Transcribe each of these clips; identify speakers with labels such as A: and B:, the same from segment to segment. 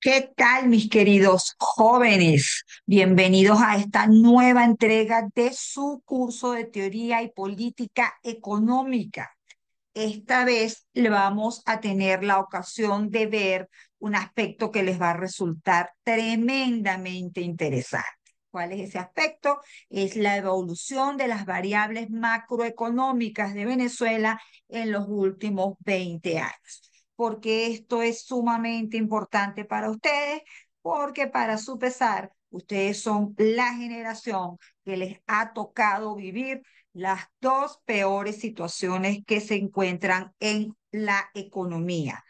A: ¿Qué tal, mis queridos jóvenes? Bienvenidos a esta nueva entrega de su curso de Teoría y Política Económica. Esta vez le vamos a tener la ocasión de ver un aspecto que les va a resultar tremendamente interesante. ¿Cuál es ese aspecto? Es la evolución de las variables macroeconómicas de Venezuela en los últimos 20 años. Porque esto es sumamente importante para ustedes, porque para su pesar, ustedes son la generación que les ha tocado vivir las dos peores situaciones que se encuentran en la economía.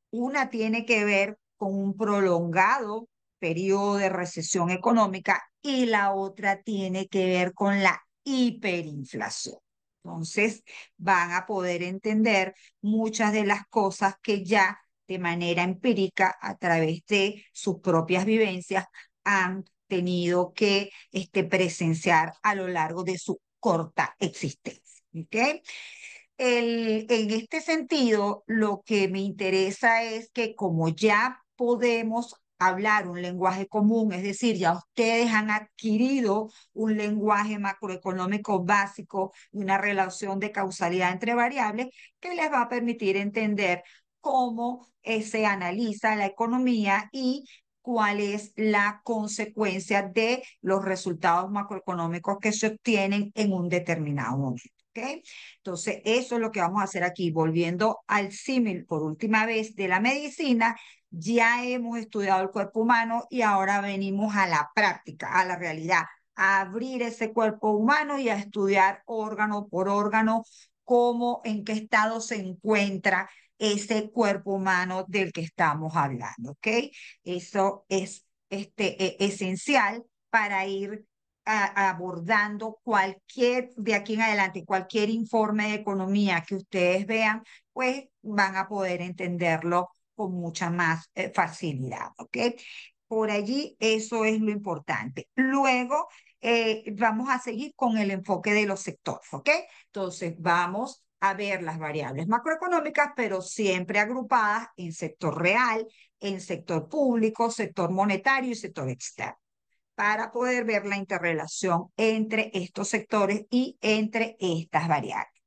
A: Una tiene que ver con un prolongado periodo de recesión económica y la otra tiene que ver con la hiperinflación. Entonces, van a poder entender muchas de las cosas que ya de manera empírica, a través de sus propias vivencias, han tenido que presenciar a lo largo de su corta existencia. ¿Ok? En este sentido, lo que me interesa es que como ya podemos hablar un lenguaje común, es decir, ya ustedes han adquirido un lenguaje macroeconómico básico y una relación de causalidad entre variables que les va a permitir entender cómo se analiza la economía y cuál es la consecuencia de los resultados macroeconómicos que se obtienen en un determinado momento. ¿Ok? Entonces, eso es lo que vamos a hacer aquí. Volviendo al símil por última vez de la medicina, ya hemos estudiado el cuerpo humano y ahora venimos a la práctica, a la realidad, a abrir ese cuerpo humano y a estudiar órgano por órgano cómo, en qué estado se encuentra ese cuerpo humano del que estamos hablando, ¿ok? Eso es esencial para ir abordando cualquier, de aquí en adelante, cualquier informe de economía que ustedes vean, pues van a poder entenderlo con mucha más facilidad, ¿ok? Por allí eso es lo importante. Luego vamos a seguir con el enfoque de los sectores, ¿ok? Entonces vamos a ver las variables macroeconómicas, pero siempre agrupadas en sector real, en sector público, sector monetario y sector externo para poder ver la interrelación entre estos sectores y entre estas variables.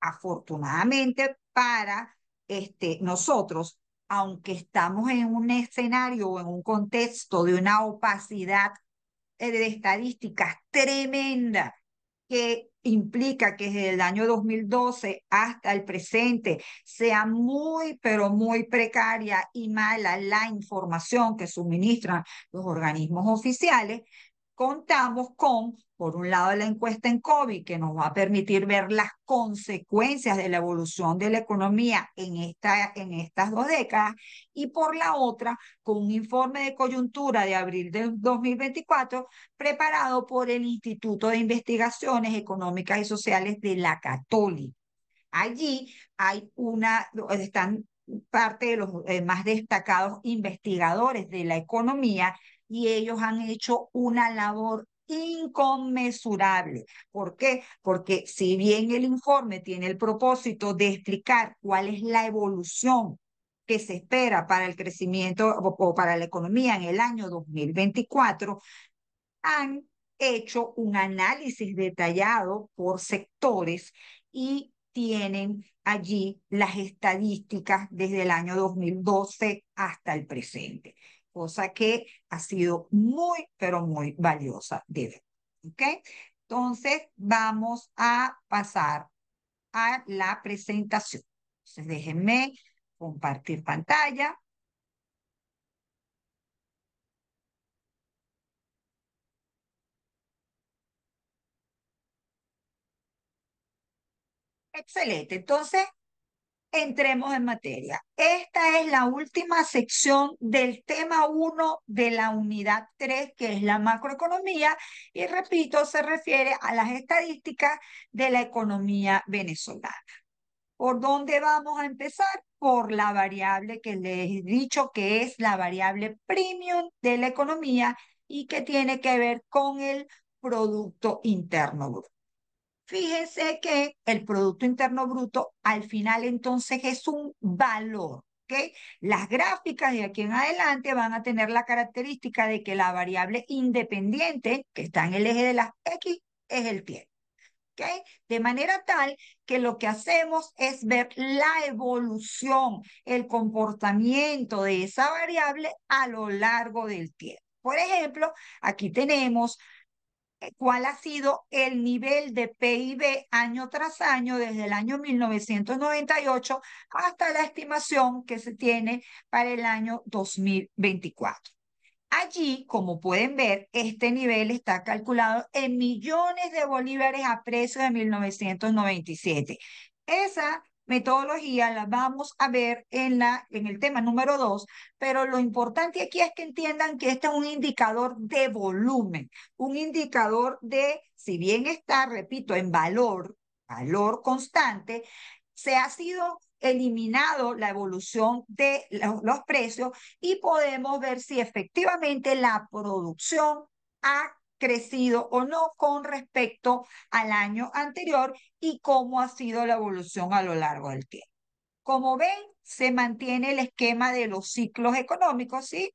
A: Afortunadamente para nosotros, aunque estamos en un escenario o en un contexto de una opacidad de estadísticas tremenda, que implica que desde el año 2012 hasta el presente sea muy, pero muy precaria y mala la información que suministran los organismos oficiales, contamos con, por un lado, la encuesta en COVID, que nos va a permitir ver las consecuencias de la evolución de la economía en estas 2 décadas, y por la otra, con un informe de coyuntura de abril del 2024 preparado por el Instituto de Investigaciones Económicas y Sociales de la Católica. Allí están parte de los más destacados investigadores de la economía y ellos han hecho una labor inconmensurable. ¿Por qué? Porque si bien el informe tiene el propósito de explicar cuál es la evolución que se espera para el crecimiento o para la economía en el año 2024, han hecho un análisis detallado por sectores y tienen allí las estadísticas desde el año 2012 hasta el presente, cosa que ha sido muy, pero muy valiosa de ver. ¿Ok? Entonces, vamos a pasar a la presentación. Entonces, déjenme compartir pantalla. Excelente. Entonces, entremos en materia. Esta es la última sección del tema 1 de la unidad 3, que es la macroeconomía, y repito, se refiere a las estadísticas de la economía venezolana. ¿Por dónde vamos a empezar? Por la variable que les he dicho que es la variable premium de la economía y que tiene que ver con el Producto Interno Bruto. Fíjense que el Producto Interno Bruto al final entonces es un valor. ¿ok? Las gráficas de aquí en adelante van a tener la característica de que la variable independiente que está en el eje de las X es el tiempo. ¿Ok? De manera tal que lo que hacemos es ver la evolución, el comportamiento de esa variable a lo largo del tiempo. Por ejemplo, aquí tenemos cuál ha sido el nivel de PIB año tras año desde el año 1998 hasta la estimación que se tiene para el año 2024. Allí, como pueden ver, este nivel está calculado en millones de bolívares a precio de 1997. Esa metodología la vamos a ver en el tema número 2, pero lo importante aquí es que entiendan que este es un indicador de volumen, un indicador de, si bien está, repito, en valor constante, se ha sido eliminado la evolución de los precios y podemos ver si efectivamente la producción ha crecido o no con respecto al año anterior y cómo ha sido la evolución a lo largo del tiempo. Como ven, se mantiene el esquema de los ciclos económicos, ¿sí?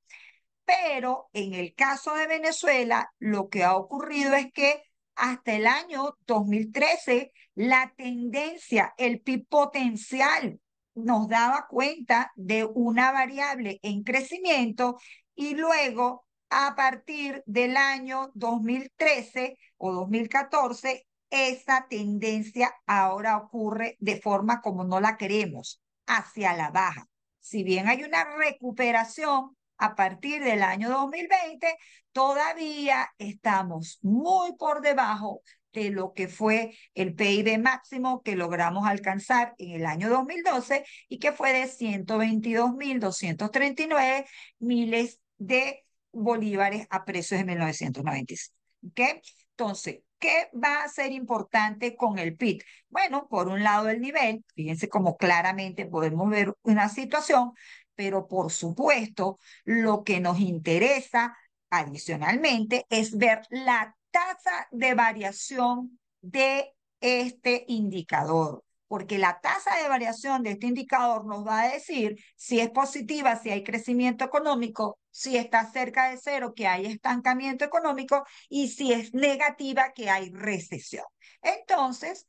A: Pero en el caso de Venezuela, lo que ha ocurrido es que hasta el año 2013, la tendencia, el PIB potencial, nos daba cuenta de una variable en crecimiento y luego, a partir del año 2013 o 2014, esa tendencia ahora ocurre de forma como no la queremos, hacia la baja. Si bien hay una recuperación, a partir del año 2020, todavía estamos muy por debajo de lo que fue el PIB máximo que logramos alcanzar en el año 2012 y que fue de 122.239 miles de bolívares a precios de 1995. ¿Okay? Entonces, ¿qué va a ser importante con el PIB? Bueno, por un lado el nivel, fíjense cómo claramente podemos ver una situación, pero por supuesto, lo que nos interesa adicionalmente es ver la tasa de variación de este indicador, porque la tasa de variación de este indicador nos va a decir si es positiva, si hay crecimiento económico, si está cerca de cero, que hay estancamiento económico, y si es negativa, que hay recesión. Entonces,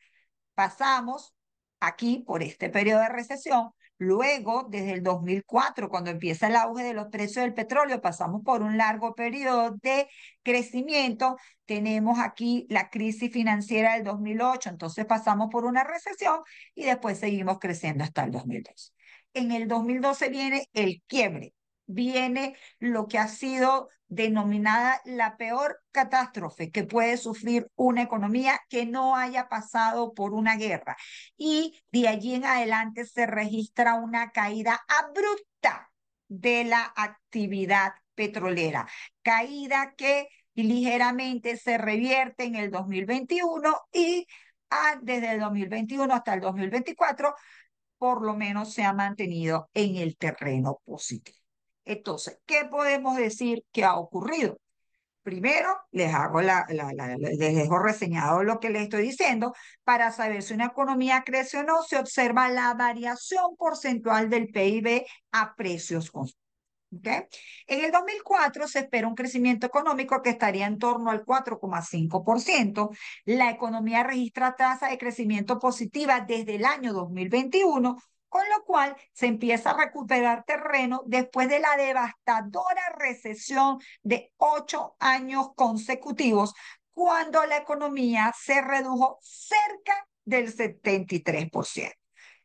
A: pasamos aquí por este periodo de recesión. Luego, desde el 2004, cuando empieza el auge de los precios del petróleo, pasamos por un largo periodo de crecimiento. Tenemos aquí la crisis financiera del 2008, entonces pasamos por una recesión y después seguimos creciendo hasta el 2012. En el 2012 viene el quiebre, viene lo que ha sido denominada la peor catástrofe que puede sufrir una economía que no haya pasado por una guerra. Y de allí en adelante se registra una caída abrupta de la actividad petrolera, caída que ligeramente se revierte en el 2021 y desde el 2021 hasta el 2024 por lo menos se ha mantenido en el terreno positivo. Entonces, ¿qué podemos decir que ha ocurrido? Primero, les dejo reseñado lo que les estoy diciendo. Para saber si una economía crece o no, se observa la variación porcentual del PIB a precios constantes. ¿Okay? En el 2004 se espera un crecimiento económico que estaría en torno al 4,5%. La economía registra tasa de crecimiento positiva desde el año 2021, con lo cual se empieza a recuperar terreno después de la devastadora recesión de 8 años consecutivos, cuando la economía se redujo cerca del 73%.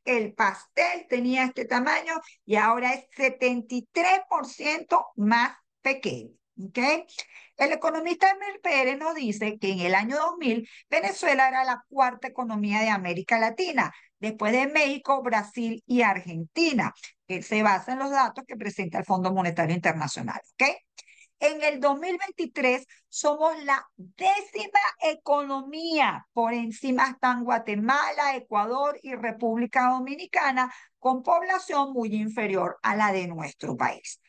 A: El pastel tenía este tamaño y ahora es 73% más pequeño. ¿Okay? El economista Emil Pérez nos dice que en el año 2000 Venezuela era la cuarta economía de América Latina, después de México, Brasil y Argentina. Él se basa en los datos que presenta el Fondo Monetario Internacional. ¿Okay? En el 2023 somos la 10ª economía, por encima están Guatemala, Ecuador y República Dominicana, con población muy inferior a la de nuestro país.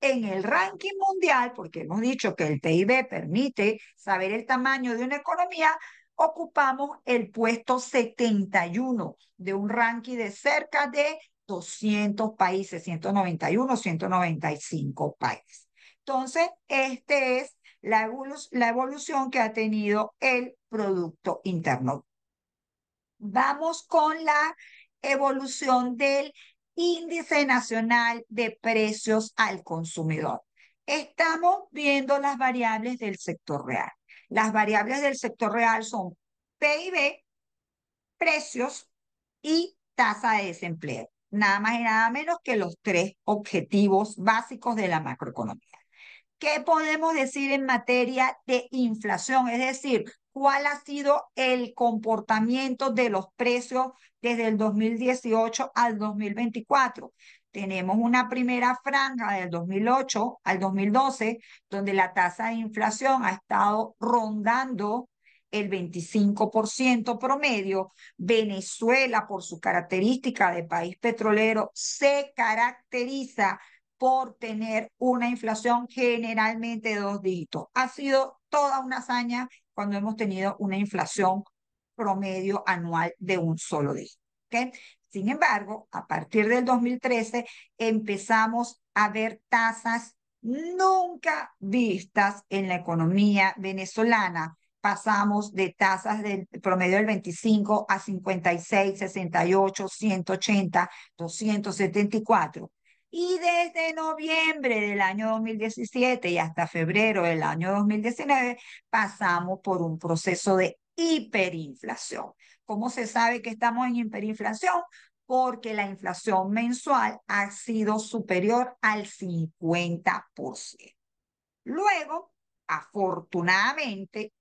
A: En el ranking mundial, porque hemos dicho que el PIB permite saber el tamaño de una economía, ocupamos el puesto 71 de un ranking de cerca de 200 países, 191, 195 países. Entonces, este es la evolución que ha tenido el Producto Interno. Vamos con la evolución del Índice Nacional de Precios al Consumidor. Estamos viendo las variables del sector real. Las variables del sector real son PIB, precios y tasa de desempleo. Nada más y nada menos que los tres objetivos básicos de la macroeconomía. ¿Qué podemos decir en materia de inflación? Es decir, ¿cuál ha sido el comportamiento de los precios desde el 2018 al 2024? Tenemos una primera franja del 2008 al 2012, donde la tasa de inflación ha estado rondando el 25% promedio. Venezuela, por su característica de país petrolero, se caracteriza por tener una inflación generalmente de 2 dígitos. Ha sido toda una hazaña cuando hemos tenido una inflación promedio anual de un solo dígito. ¿Okay? Sin embargo, a partir del 2013 empezamos a ver tasas nunca vistas en la economía venezolana. Pasamos de tasas del promedio del 25 a 56, 68, 180, 274. Y desde noviembre del año 2017 y hasta febrero del año 2019 pasamos por un proceso de hiperinflación. ¿Cómo se sabe que estamos en hiperinflación? Porque la inflación mensual ha sido superior al 50%. Luego, afortunadamente,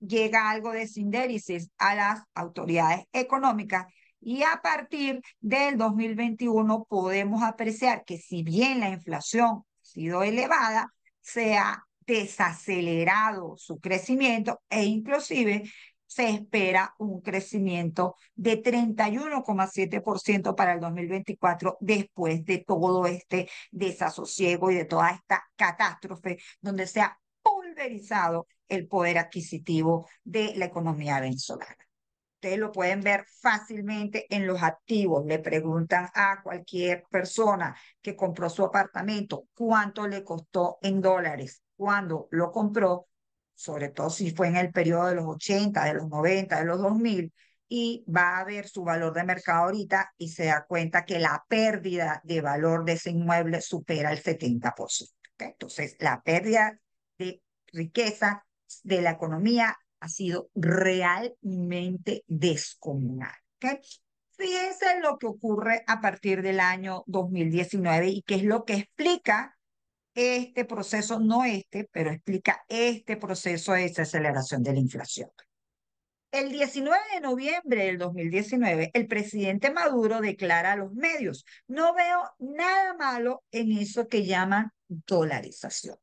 A: llega algo de sindéresis a las autoridades económicas y a partir del 2021 podemos apreciar que si bien la inflación ha sido elevada, se ha desacelerado su crecimiento e inclusive se espera un crecimiento de 31,7% para el 2024 después de todo este desasosiego y de toda esta catástrofe donde se ha pulverizado el poder adquisitivo de la economía venezolana. Ustedes lo pueden ver fácilmente en los activos. Le preguntan a cualquier persona que compró su apartamento cuánto le costó en dólares cuando lo compró, sobre todo si fue en el periodo de los 80, de los 90, de los 2000, y va a ver su valor de mercado ahorita y se da cuenta que la pérdida de valor de ese inmueble supera el 70%. ¿Okay? Entonces, la pérdida de riqueza de la economía ha sido realmente descomunal. ¿Okay? Fíjense lo que ocurre a partir del año 2019 y qué es lo que explica este proceso, no este, pero explica este proceso de desaceleración de la inflación. El 19 de noviembre del 2019, el presidente Maduro declara a los medios, no veo nada malo en eso que llaman dolarización.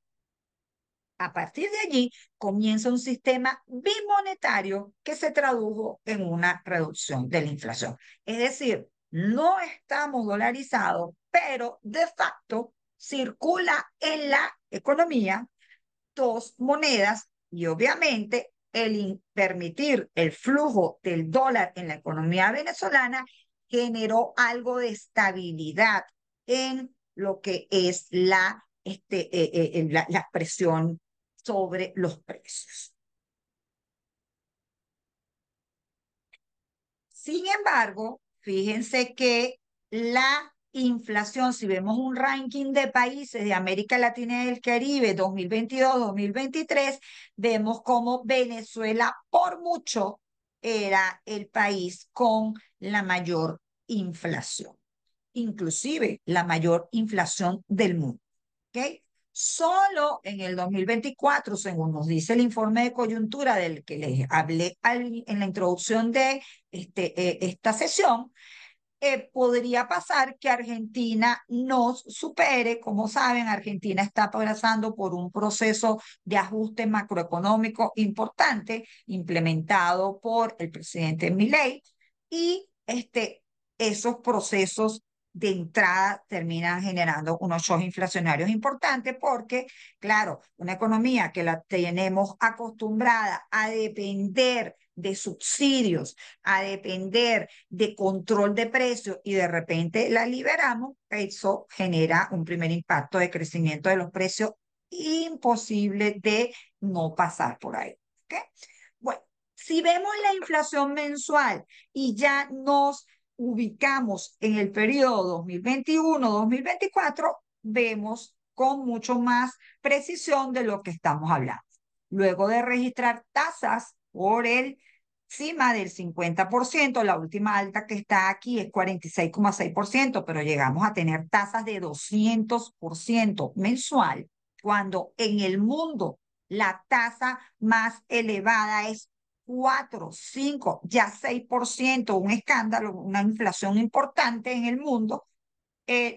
A: A partir de allí comienza un sistema bimonetario que se tradujo en una reducción de la inflación. Es decir, no estamos dolarizados, pero de facto circula en la economía dos monedas y obviamente el permitir el flujo del dólar en la economía venezolana generó algo de estabilidad en lo que es la presión sobre los precios. Sin embargo, fíjense que la inflación, si vemos un ranking de países de América Latina y el Caribe 2022-2023, vemos como Venezuela por mucho era el país con la mayor inflación, inclusive la mayor inflación del mundo. ¿Okay? Solo en el 2024, según nos dice el informe de coyuntura del que les hablé en la introducción de esta sesión, podría pasar que Argentina nos supere. Como saben, Argentina está pasando por un proceso de ajuste macroeconómico importante implementado por el presidente Milei y esos procesos de entrada terminan generando unos shocks inflacionarios importantes porque, claro, una economía que la tenemos acostumbrada a depender de subsidios, a depender de control de precios y de repente la liberamos, eso genera un primer impacto de crecimiento de los precios imposible de no pasar por ahí. ¿Okay? Bueno, si vemos la inflación mensual y ya nos ubicamos en el periodo 2021-2024, vemos con mucho más precisión de lo que estamos hablando. Luego de registrar tasas por encima del 50%, la última alta que está aquí es 46,6%, pero llegamos a tener tasas de 200% mensual, cuando en el mundo la tasa más elevada es 4, 5, ya 6%, un escándalo, una inflación importante en el mundo.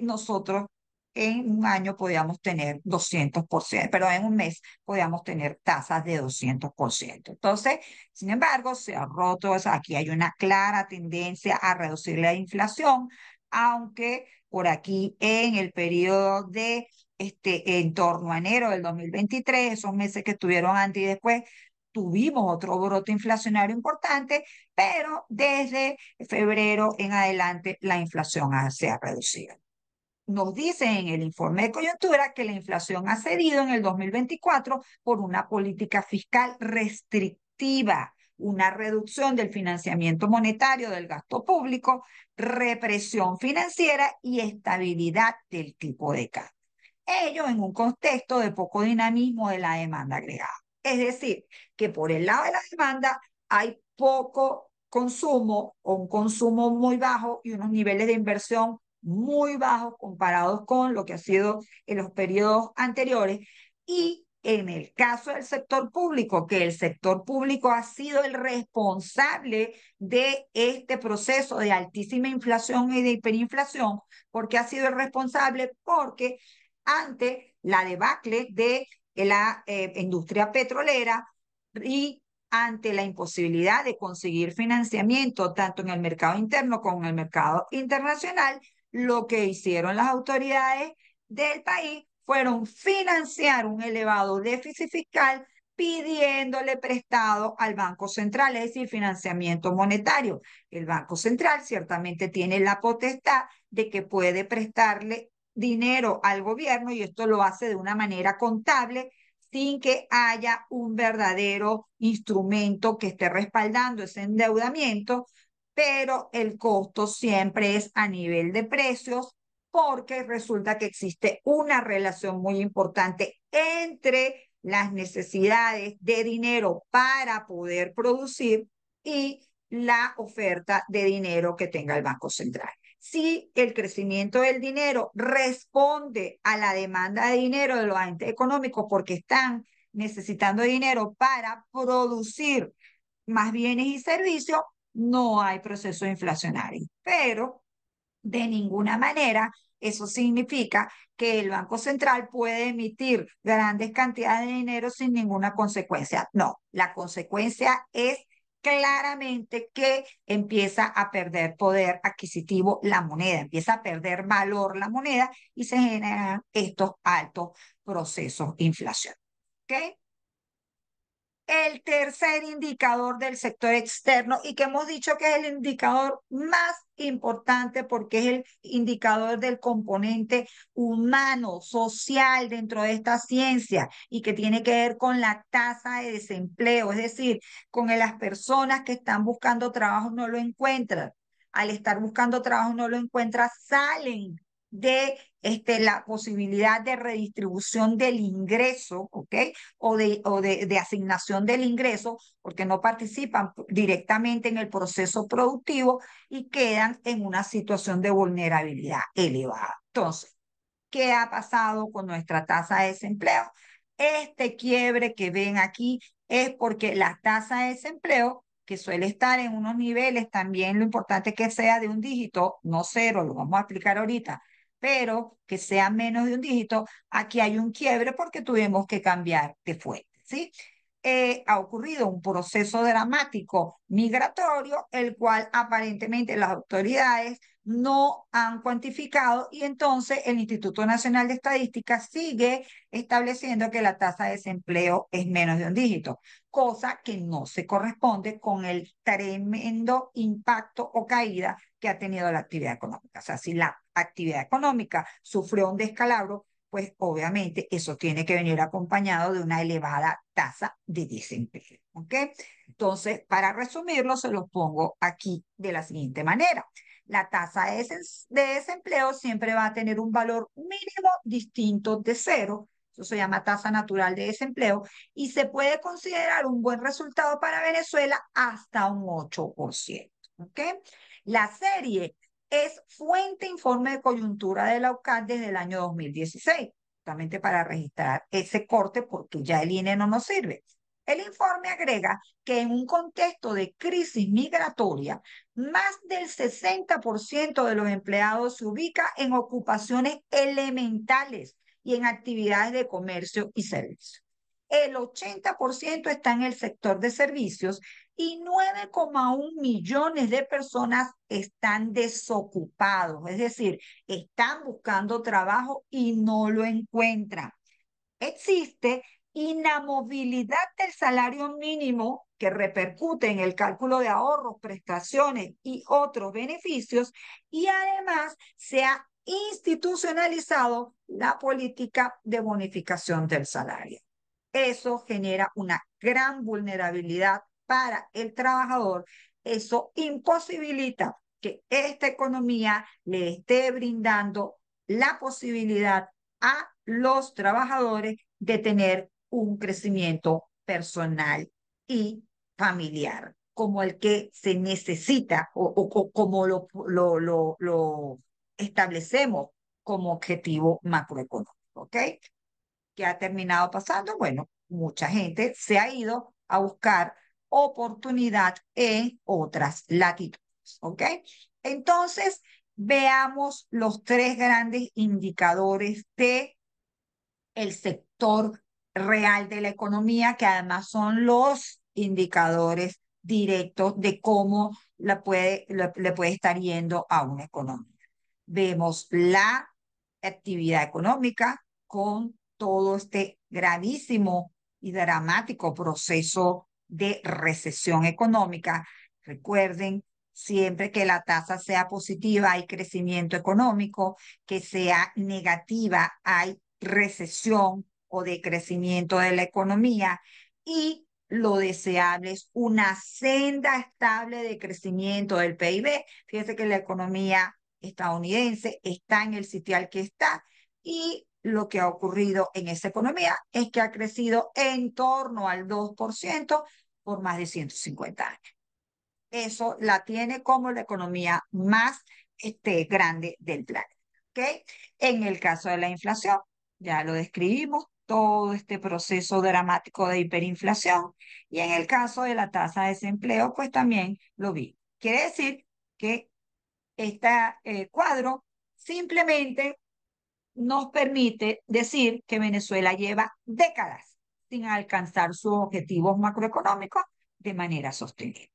A: Nosotros en un año podíamos tener 200%, pero en un mes podíamos tener tasas de 200%. Entonces, sin embargo, se ha roto, o sea, aquí hay una clara tendencia a reducir la inflación, aunque por aquí en el periodo de en torno a enero del 2023, esos meses que estuvieron antes y después, tuvimos otro brote inflacionario importante, pero desde febrero en adelante la inflación se ha reducido. Nos dice en el informe de coyuntura que la inflación ha cedido en el 2024 por una política fiscal restrictiva, una reducción del financiamiento monetario del gasto público, represión financiera y estabilidad del tipo de cambio. Ello en un contexto de poco dinamismo de la demanda agregada. Es decir, que por el lado de la demanda hay poco consumo o un consumo muy bajo y unos niveles de inversión muy bajos comparados con lo que ha sido en los periodos anteriores. Y en el caso del sector público, que el sector público ha sido el responsable de este proceso de altísima inflación y de hiperinflación, porque ha sido el responsable porque ante la debacle de la industria petrolera y ante la imposibilidad de conseguir financiamiento tanto en el mercado interno como en el mercado internacional, lo que hicieron las autoridades del país fueron financiar un elevado déficit fiscal pidiéndole prestado al Banco Central, es decir, financiamiento monetario. El Banco Central ciertamente tiene la potestad de que puede prestarle dinero al gobierno y esto lo hace de una manera contable sin que haya un verdadero instrumento que esté respaldando ese endeudamiento, pero el costo siempre es a nivel de precios porque resulta que existe una relación muy importante entre las necesidades de dinero para poder producir y la oferta de dinero que tenga el Banco Central. Si el crecimiento del dinero responde a la demanda de dinero de los agentes económicos porque están necesitando dinero para producir más bienes y servicios, no hay proceso inflacionario. Pero de ninguna manera eso significa que el Banco Central puede emitir grandes cantidades de dinero sin ninguna consecuencia. No, la consecuencia es claramente que empieza a perder poder adquisitivo la moneda, empieza a perder valor la moneda y se generan estos altos procesos de inflación. ¿Ok? El tercer indicador del sector externo y que hemos dicho que es el indicador más importante porque es el indicador del componente humano, social dentro de esta ciencia y que tiene que ver con la tasa de desempleo, es decir, con las personas que están buscando trabajo no lo encuentran. Al estar buscando trabajo no lo encuentran, salen de la posibilidad de redistribución del ingreso, ¿ok? O de asignación del ingreso, porque no participan directamente en el proceso productivo y quedan en una situación de vulnerabilidad elevada. Entonces, ¿qué ha pasado con nuestra tasa de desempleo? Este quiebre que ven aquí es porque la tasa de desempleo, que suele estar en unos niveles, también lo importante es que sea de un dígito, no cero, lo vamos a explicar ahorita, pero que sea menos de un dígito, aquí hay un quiebre porque tuvimos que cambiar de fuente, ¿sí? Ha ocurrido un proceso dramático migratorio, el cual aparentemente las autoridades no han cuantificado y entonces el Instituto Nacional de Estadística sigue estableciendo que la tasa de desempleo es menos de un dígito, cosa que no se corresponde con el tremendo impacto o caída que ha tenido la actividad económica. O sea, si la actividad económica sufrió un descalabro, pues obviamente eso tiene que venir acompañado de una elevada tasa de desempleo. ¿Ok? Entonces, para resumirlo, se los pongo aquí de la siguiente manera. La tasa de desempleo siempre va a tener un valor mínimo distinto de cero. Eso se llama tasa natural de desempleo y se puede considerar un buen resultado para Venezuela hasta un 8%. ¿Ok? La serie es fuente informe de coyuntura de la UCAD desde el año 2016, justamente para registrar ese corte porque ya el INE no nos sirve. El informe agrega que en un contexto de crisis migratoria, más del 60% de los empleados se ubica en ocupaciones elementales y en actividades de comercio y servicio. El 80% está en el sector de servicios y 9,1 millones de personas están desocupados, es decir, están buscando trabajo y no lo encuentran. Existe inamovilidad del salario mínimo que repercute en el cálculo de ahorros, prestaciones y otros beneficios, y además se ha institucionalizado la política de bonificación del salario. Eso genera una gran vulnerabilidad para el trabajador. Eso imposibilita que esta economía le esté brindando la posibilidad a los trabajadores de tener un crecimiento personal y familiar, como el que se necesita o como lo establecemos como objetivo macroeconómico. ¿Ok? ¿Qué ha terminado pasando? Bueno, mucha gente se ha ido a buscar oportunidad en otras latitudes. ¿Ok? Entonces, veamos los tres grandes indicadores de el sector real de la economía, que además son los indicadores directos de cómo le puede estar yendo a una economía. Vemos la actividad económica con todo este gravísimo y dramático proceso de recesión económica. Recuerden, siempre que la tasa sea positiva hay crecimiento económico, que sea negativa hay recesión o decrecimiento de la economía y lo deseable es una senda estable de crecimiento del PIB. Fíjense que la economía estadounidense está en el sitial que está y lo que ha ocurrido en esa economía es que ha crecido en torno al 2% por más de 150 años. Eso la tiene como la economía más grande del planeta. ¿Okay? En el caso de la inflación, ya lo describimos, todo este proceso dramático de hiperinflación, y en el caso de la tasa de desempleo, pues también lo vi. Quiere decir que este cuadro simplemente nos permite decir que Venezuela lleva décadas sin alcanzar sus objetivos macroeconómicos de manera sostenible.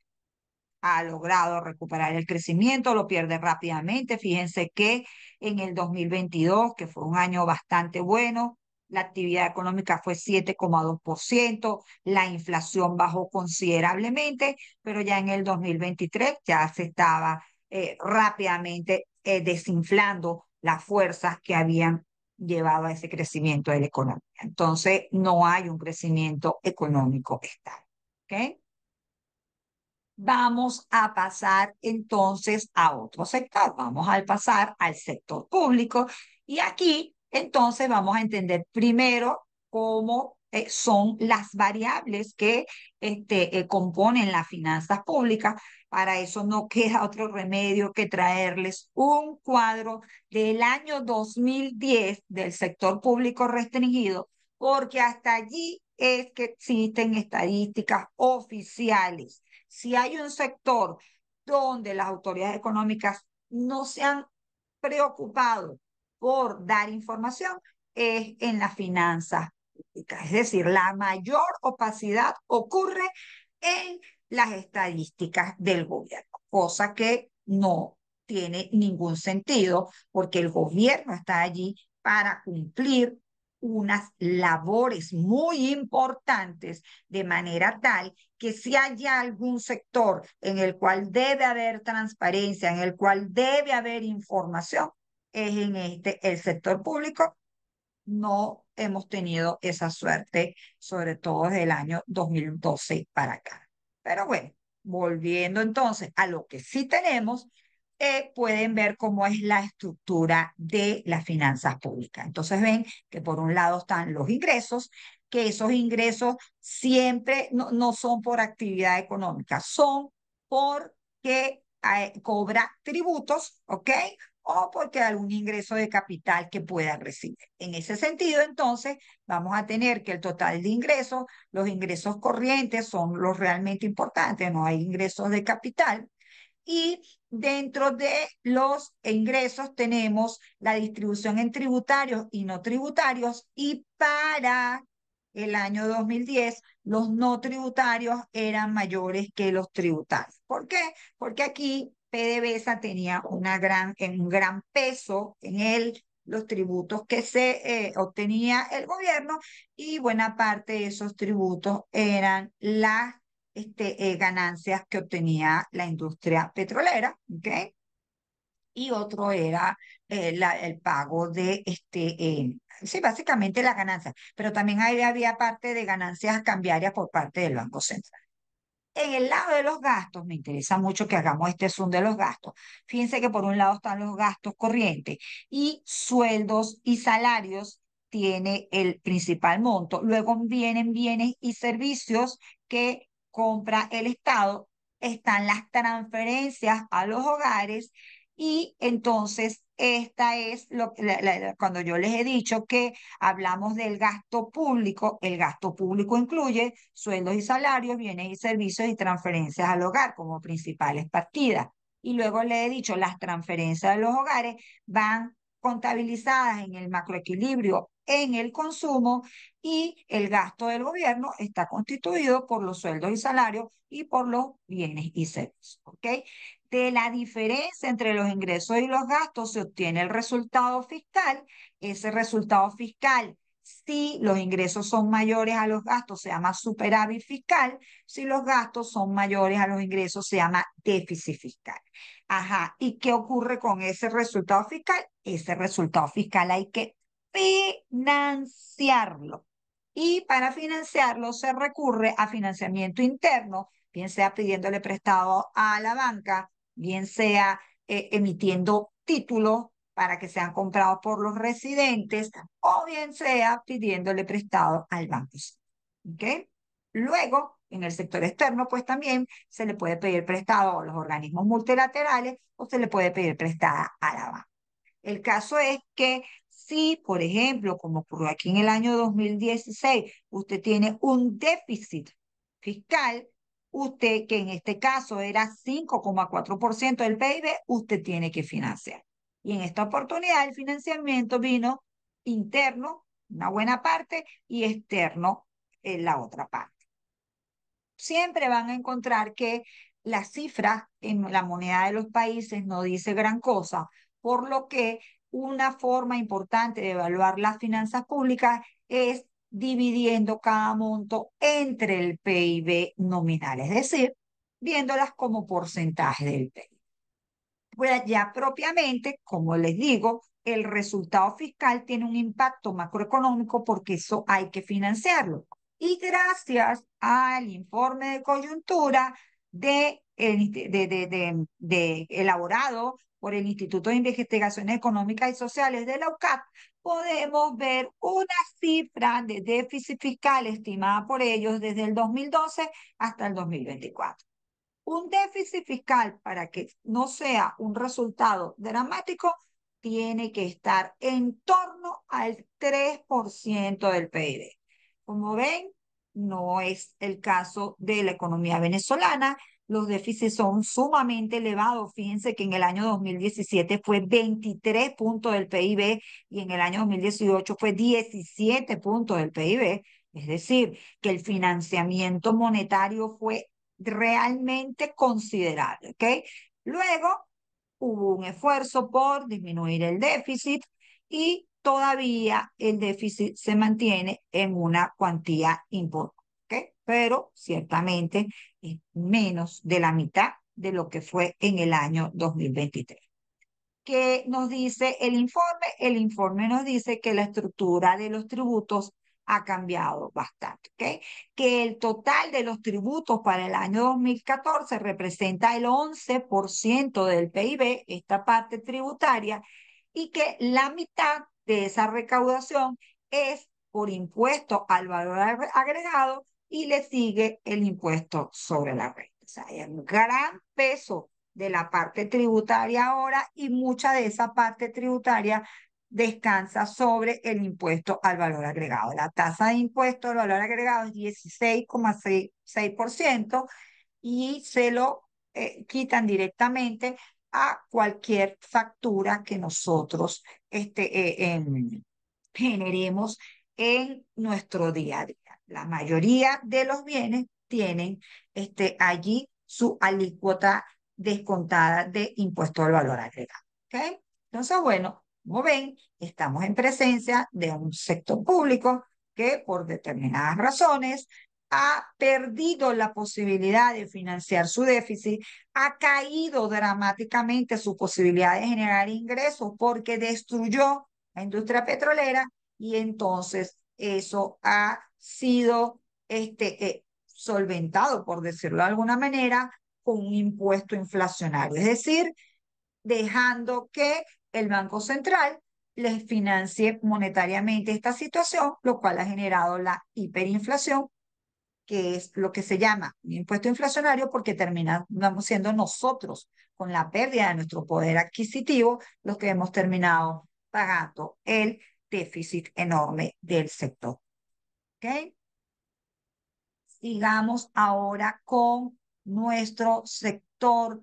A: Ha logrado recuperar el crecimiento, lo pierde rápidamente. Fíjense que en el 2022, que fue un año bastante bueno, la actividad económica fue 7,2%, la inflación bajó considerablemente, pero ya en el 2023 ya se estaba rápidamente desinflando las fuerzas que habían llevado a ese crecimiento de la economía. Entonces, no hay un crecimiento económico estable. ¿Ok? Vamos a pasar entonces a otro sector. Vamos a pasar al sector público y aquí entonces vamos a entender primero cómo son las variables que componen las finanzas públicas. Para eso no queda otro remedio que traerles un cuadro del año 2010 del sector público restringido, porque hasta allí es que existen estadísticas oficiales. Si hay un sector donde las autoridades económicas no se han preocupado por dar información, es en las finanzas públicas. Es decir, la mayor opacidad ocurre en las estadísticas del gobierno, cosa que no tiene ningún sentido porque el gobierno está allí para cumplir unas labores muy importantes de manera tal que si hay algún sector en el cual debe haber transparencia, en el cual debe haber información, es en el sector público. No hemos tenido esa suerte, sobre todo desde el año 2012 para acá. Pero bueno, volviendo entonces a lo que sí tenemos, pueden ver cómo es la estructura de las finanzas públicas. Entonces ven que por un lado están los ingresos, que esos ingresos siempre no son por actividad económica, son porque cobra tributos, ¿ok? O porque algún ingreso de capital que pueda recibir. En ese sentido, entonces, vamos a tener que el total de ingresos, los ingresos corrientes son los realmente importantes, no hay ingresos de capital. Y dentro de los ingresos tenemos la distribución en tributarios y no tributarios. Y para el año 2010, los no tributarios eran mayores que los tributarios. ¿Por qué? Porque aquí PDVSA tenía un gran peso en los tributos que se obtenía el gobierno y buena parte de esos tributos eran las ganancias que obtenía la industria petrolera, ¿ok? Y otro era el pago de, sí, básicamente la ganancia, pero también ahí había parte de ganancias cambiarias por parte del Banco Central. En el lado de los gastos, me interesa mucho que hagamos este zoom de los gastos. Fíjense que por un lado están los gastos corrientes y sueldos y salarios tiene el principal monto. Luego vienen bienes y servicios que compra el Estado. Están las transferencias a los hogares y entonces esta es cuando yo les he dicho que hablamos del gasto público, el gasto público incluye sueldos y salarios, bienes y servicios y transferencias al hogar como principales partidas. Y luego le he dicho, las transferencias a los hogares van contabilizadas en el macroequilibrio en el consumo y el gasto del gobierno está constituido por los sueldos y salarios y por los bienes y servicios. ¿Ok? De la diferencia entre los ingresos y los gastos se obtiene el resultado fiscal. Ese resultado fiscal, si los ingresos son mayores a los gastos, se llama superávit fiscal. Si los gastos son mayores a los ingresos, se llama déficit fiscal. Ajá, ¿y qué ocurre con ese resultado fiscal? Ese resultado fiscal hay que financiarlo. Y para financiarlo se recurre a financiamiento interno, bien sea pidiéndole prestado a la banca, bien sea emitiendo títulos para que sean comprados por los residentes o bien sea pidiéndole prestado al banco. ¿Ok? Luego, en el sector externo, pues también se le puede pedir prestado a los organismos multilaterales o se le puede pedir prestada a la banca. El caso es que si, por ejemplo, como ocurrió aquí en el año 2016, usted tiene un déficit fiscal, usted, que en este caso era 5,4% del PIB, usted tiene que financiar. Y en esta oportunidad el financiamiento vino interno, una buena parte, y externo, en la otra parte. Siempre van a encontrar que las cifras en la moneda de los países no dice gran cosa, por lo que una forma importante de evaluar las finanzas públicas es dividiendo cada monto entre el PIB nominal, es decir, viéndolas como porcentaje del PIB. Pues ya propiamente, como les digo, el resultado fiscal tiene un impacto macroeconómico porque eso hay que financiarlo. Y gracias al informe de coyuntura elaborado por el Instituto de Investigaciones Económicas y Sociales de la UCAP, podemos ver una cifra de déficit fiscal estimada por ellos desde el 2012 hasta el 2024. Un déficit fiscal, para que no sea un resultado dramático, tiene que estar en torno al 3% del PIB. Como ven, no es el caso de la economía venezolana. Los déficits son sumamente elevados. Fíjense que en el año 2017 fue 23 puntos del PIB y en el año 2018 fue 17 puntos del PIB. Es decir, que el financiamiento monetario fue realmente considerable, ¿ok? Luego, hubo un esfuerzo por disminuir el déficit y todavía el déficit se mantiene en una cuantía importante, ¿ok? Pero ciertamente es menos de la mitad de lo que fue en el año 2023. ¿Qué nos dice el informe? El informe nos dice que la estructura de los tributos ha cambiado bastante, ¿ok? Que el total de los tributos para el año 2014 representa el 11% del PIB, esta parte tributaria, y que la mitad de esa recaudación es por impuesto al valor agregado y le sigue el impuesto sobre la renta. O sea, hay un gran peso de la parte tributaria ahora y mucha de esa parte tributaria descansa sobre el impuesto al valor agregado. La tasa de impuesto al valor agregado es 16,6% y se lo quitan directamente a cualquier factura que nosotros generemos en nuestro día a día. La mayoría de los bienes tienen allí su alícuota descontada de impuesto al valor agregado. ¿Ok? Entonces, bueno, como ven, estamos en presencia de un sector público que por determinadas razones ha perdido la posibilidad de financiar su déficit, ha caído dramáticamente su posibilidad de generar ingresos porque destruyó la industria petrolera y entonces eso ha sido solventado, por decirlo de alguna manera, con un impuesto inflacionario, es decir, dejando que el Banco Central les financie monetariamente esta situación, lo cual ha generado la hiperinflación, que es lo que se llama un impuesto inflacionario porque terminamos siendo nosotros, con la pérdida de nuestro poder adquisitivo, los que hemos terminado pagando el déficit enorme del sector. ¿Ok? Sigamos ahora con nuestro sector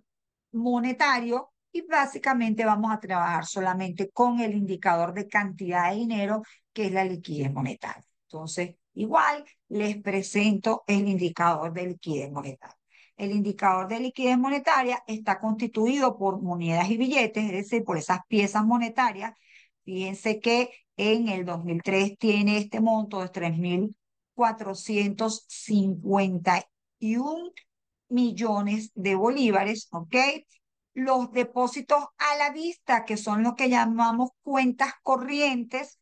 A: monetario y básicamente vamos a trabajar solamente con el indicador de cantidad de dinero que es la liquidez monetaria. Entonces, igual les presento el indicador de liquidez monetaria. El indicador de liquidez monetaria está constituido por monedas y billetes, es decir, por esas piezas monetarias. Fíjense que en el 2003 tiene este monto de 3.451 millones de bolívares, ¿ok? Los depósitos a la vista, que son lo que llamamos cuentas corrientes,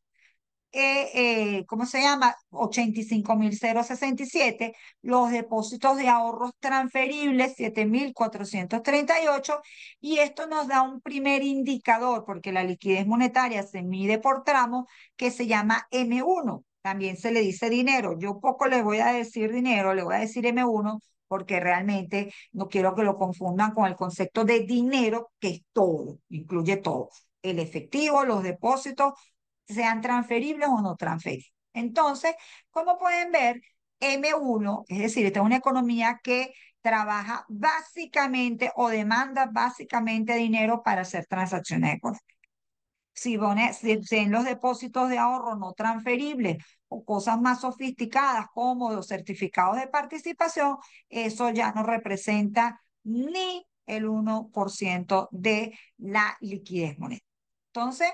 A: ¿cómo se llama? 85.067, los depósitos de ahorros transferibles, 7.438, y esto nos da un primer indicador, porque la liquidez monetaria se mide por tramos, que se llama M1. También se le dice dinero. Yo poco le voy a decir dinero, le voy a decir M1, porque realmente no quiero que lo confundan con el concepto de dinero, que es todo, incluye todo. El efectivo, los depósitos, sean transferibles o no transferibles. Entonces, como pueden ver, M1, es decir, esta es una economía que trabaja básicamente o demanda básicamente dinero para hacer transacciones económicas. Si en los depósitos de ahorro no transferibles o cosas más sofisticadas como los certificados de participación, eso ya no representa ni el 1% de la liquidez monetaria. Entonces,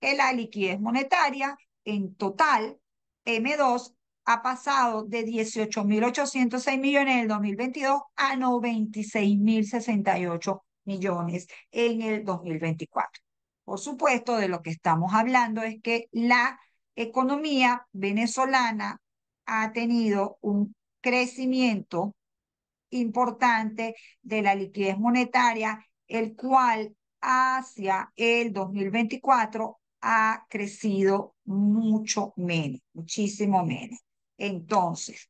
A: la liquidez monetaria en total, M2, ha pasado de 18.806 millones en el 2022 a 96.068 millones en el 2024. Por supuesto, de lo que estamos hablando es que la economía venezolana ha tenido un crecimiento importante de la liquidez monetaria, el cual hacia el 2024 ha crecido mucho menos, muchísimo menos. Entonces,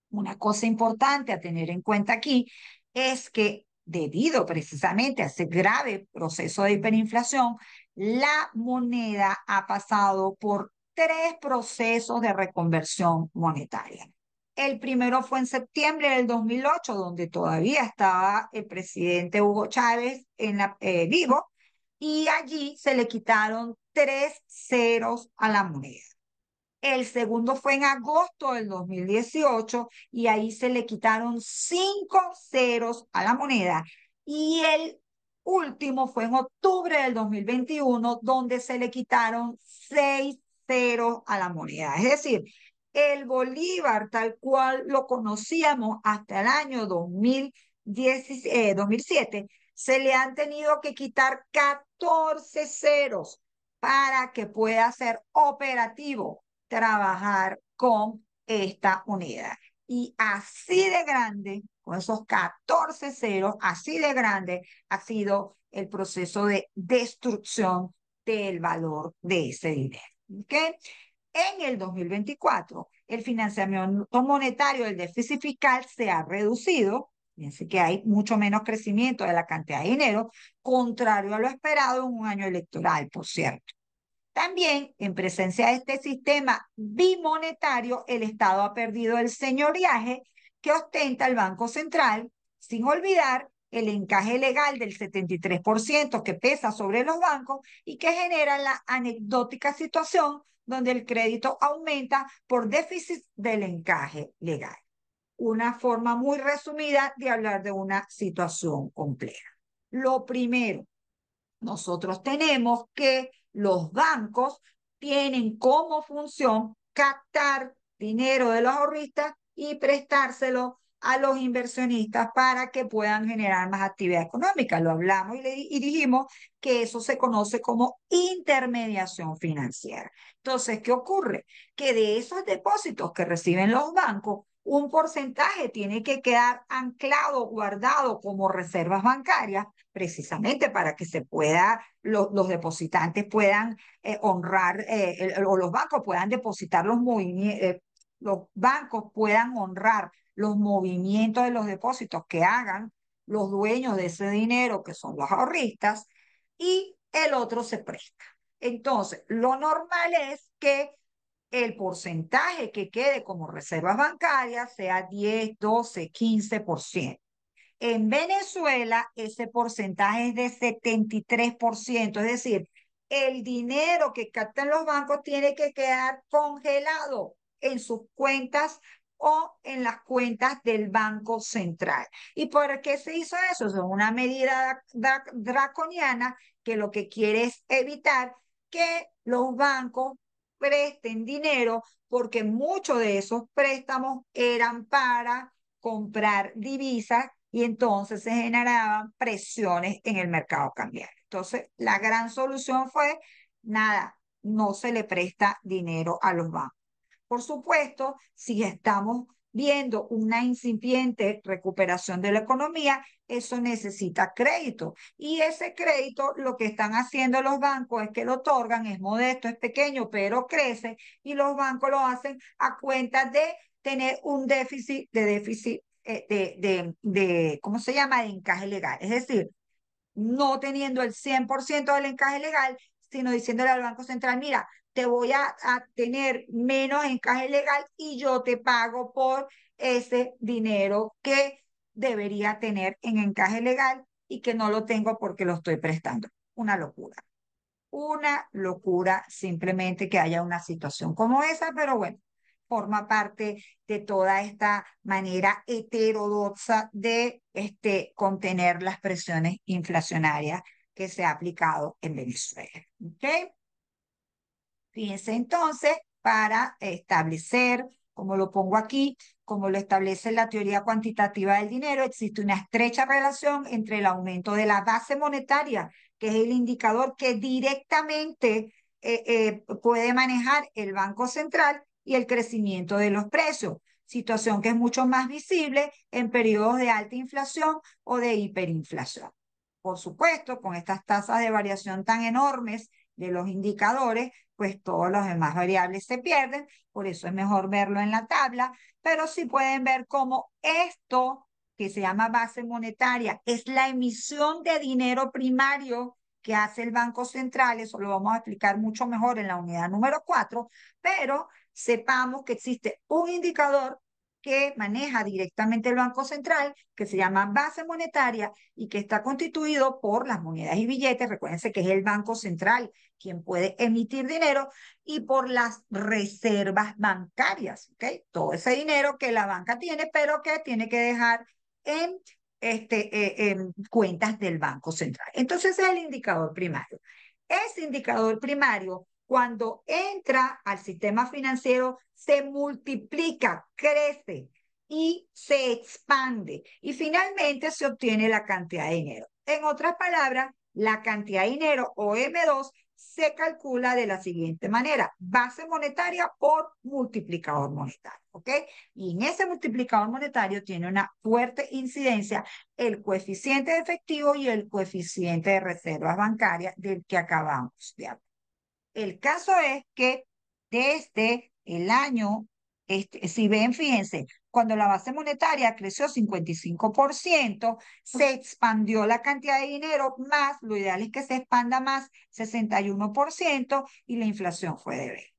A: una cosa importante a tener en cuenta aquí es que debido precisamente a ese grave proceso de hiperinflación, la moneda ha pasado por tres procesos de reconversión monetaria. El primero fue en septiembre del 2008, donde todavía estaba el presidente Hugo Chávez vivo, y allí se le quitaron tres ceros a la moneda. El segundo fue en agosto del 2018 y ahí se le quitaron cinco ceros a la moneda. Y el último fue en octubre del 2021, donde se le quitaron 6 ceros a la moneda. Es decir, el bolívar tal cual lo conocíamos hasta el año 2007, se le han tenido que quitar 14 ceros para que pueda ser operativo trabajar con esta unidad. Y así de grande, con esos 14 ceros, así de grande ha sido el proceso de destrucción del valor de ese dinero. ¿Okay? En el 2024, el financiamiento monetario del déficit fiscal se ha reducido. Fíjense que hay mucho menos crecimiento de la cantidad de dinero, contrario a lo esperado en un año electoral, por cierto. También, en presencia de este sistema bimonetario, el Estado ha perdido el señoreaje que ostenta el Banco Central, sin olvidar el encaje legal del 73% que pesa sobre los bancos y que genera la anecdótica situación donde el crédito aumenta por déficit del encaje legal. Una forma muy resumida de hablar de una situación compleja. Lo primero, nosotros tenemos que los bancos tienen como función captar dinero de los ahorristas y prestárselo a los inversionistas para que puedan generar más actividad económica. Lo hablamos y dijimos que eso se conoce como intermediación financiera. Entonces, ¿qué ocurre? Que de esos depósitos que reciben los bancos, un porcentaje tiene que quedar anclado, guardado como reservas bancarias, precisamente para que se pueda, los depositantes puedan honrar, o los bancos puedan depositar los bancos puedan honrar los movimientos de los depósitos que hagan los dueños de ese dinero, que son los ahorristas, y el otro se presta. Entonces, lo normal es que el porcentaje que quede como reservas bancarias sea 10, 12, 15%. En Venezuela, ese porcentaje es de 73%, es decir, el dinero que captan los bancos tiene que quedar congelado en sus cuentas o en las cuentas del Banco Central. ¿Y por qué se hizo eso? Es una medida draconiana que lo que quiere es evitar que los bancos presten dinero, porque muchos de esos préstamos eran para comprar divisas y entonces se generaban presiones en el mercado cambiario. Entonces, la gran solución fue, nada, no se le presta dinero a los bancos. Por supuesto, si estamos viendo una incipiente recuperación de la economía, eso necesita crédito. Y ese crédito, lo que están haciendo los bancos es que lo otorgan, es modesto, es pequeño, pero crece, y los bancos lo hacen a cuenta de tener un déficit, ¿cómo se llama? De encaje legal. Es decir, no teniendo el 100% del encaje legal, sino diciéndole al Banco Central, mira, te voy a tener menos encaje legal y yo te pago por ese dinero que debería tener en encaje legal y que no lo tengo porque lo estoy prestando. Una locura simplemente que haya una situación como esa, pero bueno, forma parte de toda esta manera heterodoxa de contener las presiones inflacionarias que se ha aplicado en Venezuela. ¿Okay? Fíjense entonces, para establecer, como lo pongo aquí, como lo establece la teoría cuantitativa del dinero, existe una estrecha relación entre el aumento de la base monetaria, que es el indicador que directamente puede manejar el Banco Central, y el crecimiento de los precios, situación que es mucho más visible en periodos de alta inflación o de hiperinflación. Por supuesto, con estas tasas de variación tan enormes de los indicadores, pues todas las demás variables se pierden, por eso es mejor verlo en la tabla, pero sí pueden ver cómo esto, que se llama base monetaria, es la emisión de dinero primario que hace el Banco Central. Eso lo vamos a explicar mucho mejor en la unidad número 4, pero sepamos que existe un indicador que maneja directamente el Banco Central, que se llama base monetaria y que está constituido por las monedas y billetes. Recuérdense que es el Banco Central quien puede emitir dinero, y por las reservas bancarias, ¿ok? Todo ese dinero que la banca tiene, pero que tiene que dejar en cuentas del Banco Central. Entonces, ese es el indicador primario. Ese indicador primario, cuando entra al sistema financiero, se multiplica, crece y se expande y finalmente se obtiene la cantidad de dinero. En otras palabras, la cantidad de dinero o M2 se calcula de la siguiente manera: base monetaria por multiplicador monetario, ¿ok? Y en ese multiplicador monetario tiene una fuerte incidencia el coeficiente de efectivo y el coeficiente de reservas bancarias del que acabamos de hablar. El caso es que desde el año, si ven, fíjense, cuando la base monetaria creció 55%, se expandió la cantidad de dinero más, lo ideal es que se expanda más, 61%, y la inflación fue de 20.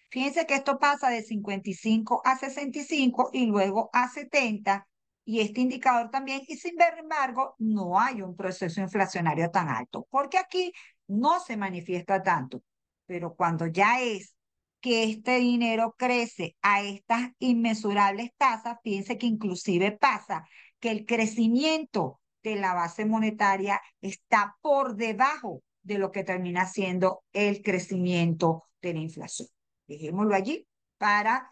A: Fíjense que esto pasa de 55 a 65 y luego a 70, y este indicador también, y sin embargo, no hay un proceso inflacionario tan alto, porque aquí no se manifiesta tanto. Pero cuando ya es que este dinero crece a estas inmensurables tasas, fíjense que inclusive pasa que el crecimiento de la base monetaria está por debajo de lo que termina siendo el crecimiento de la inflación. Dejémoslo allí para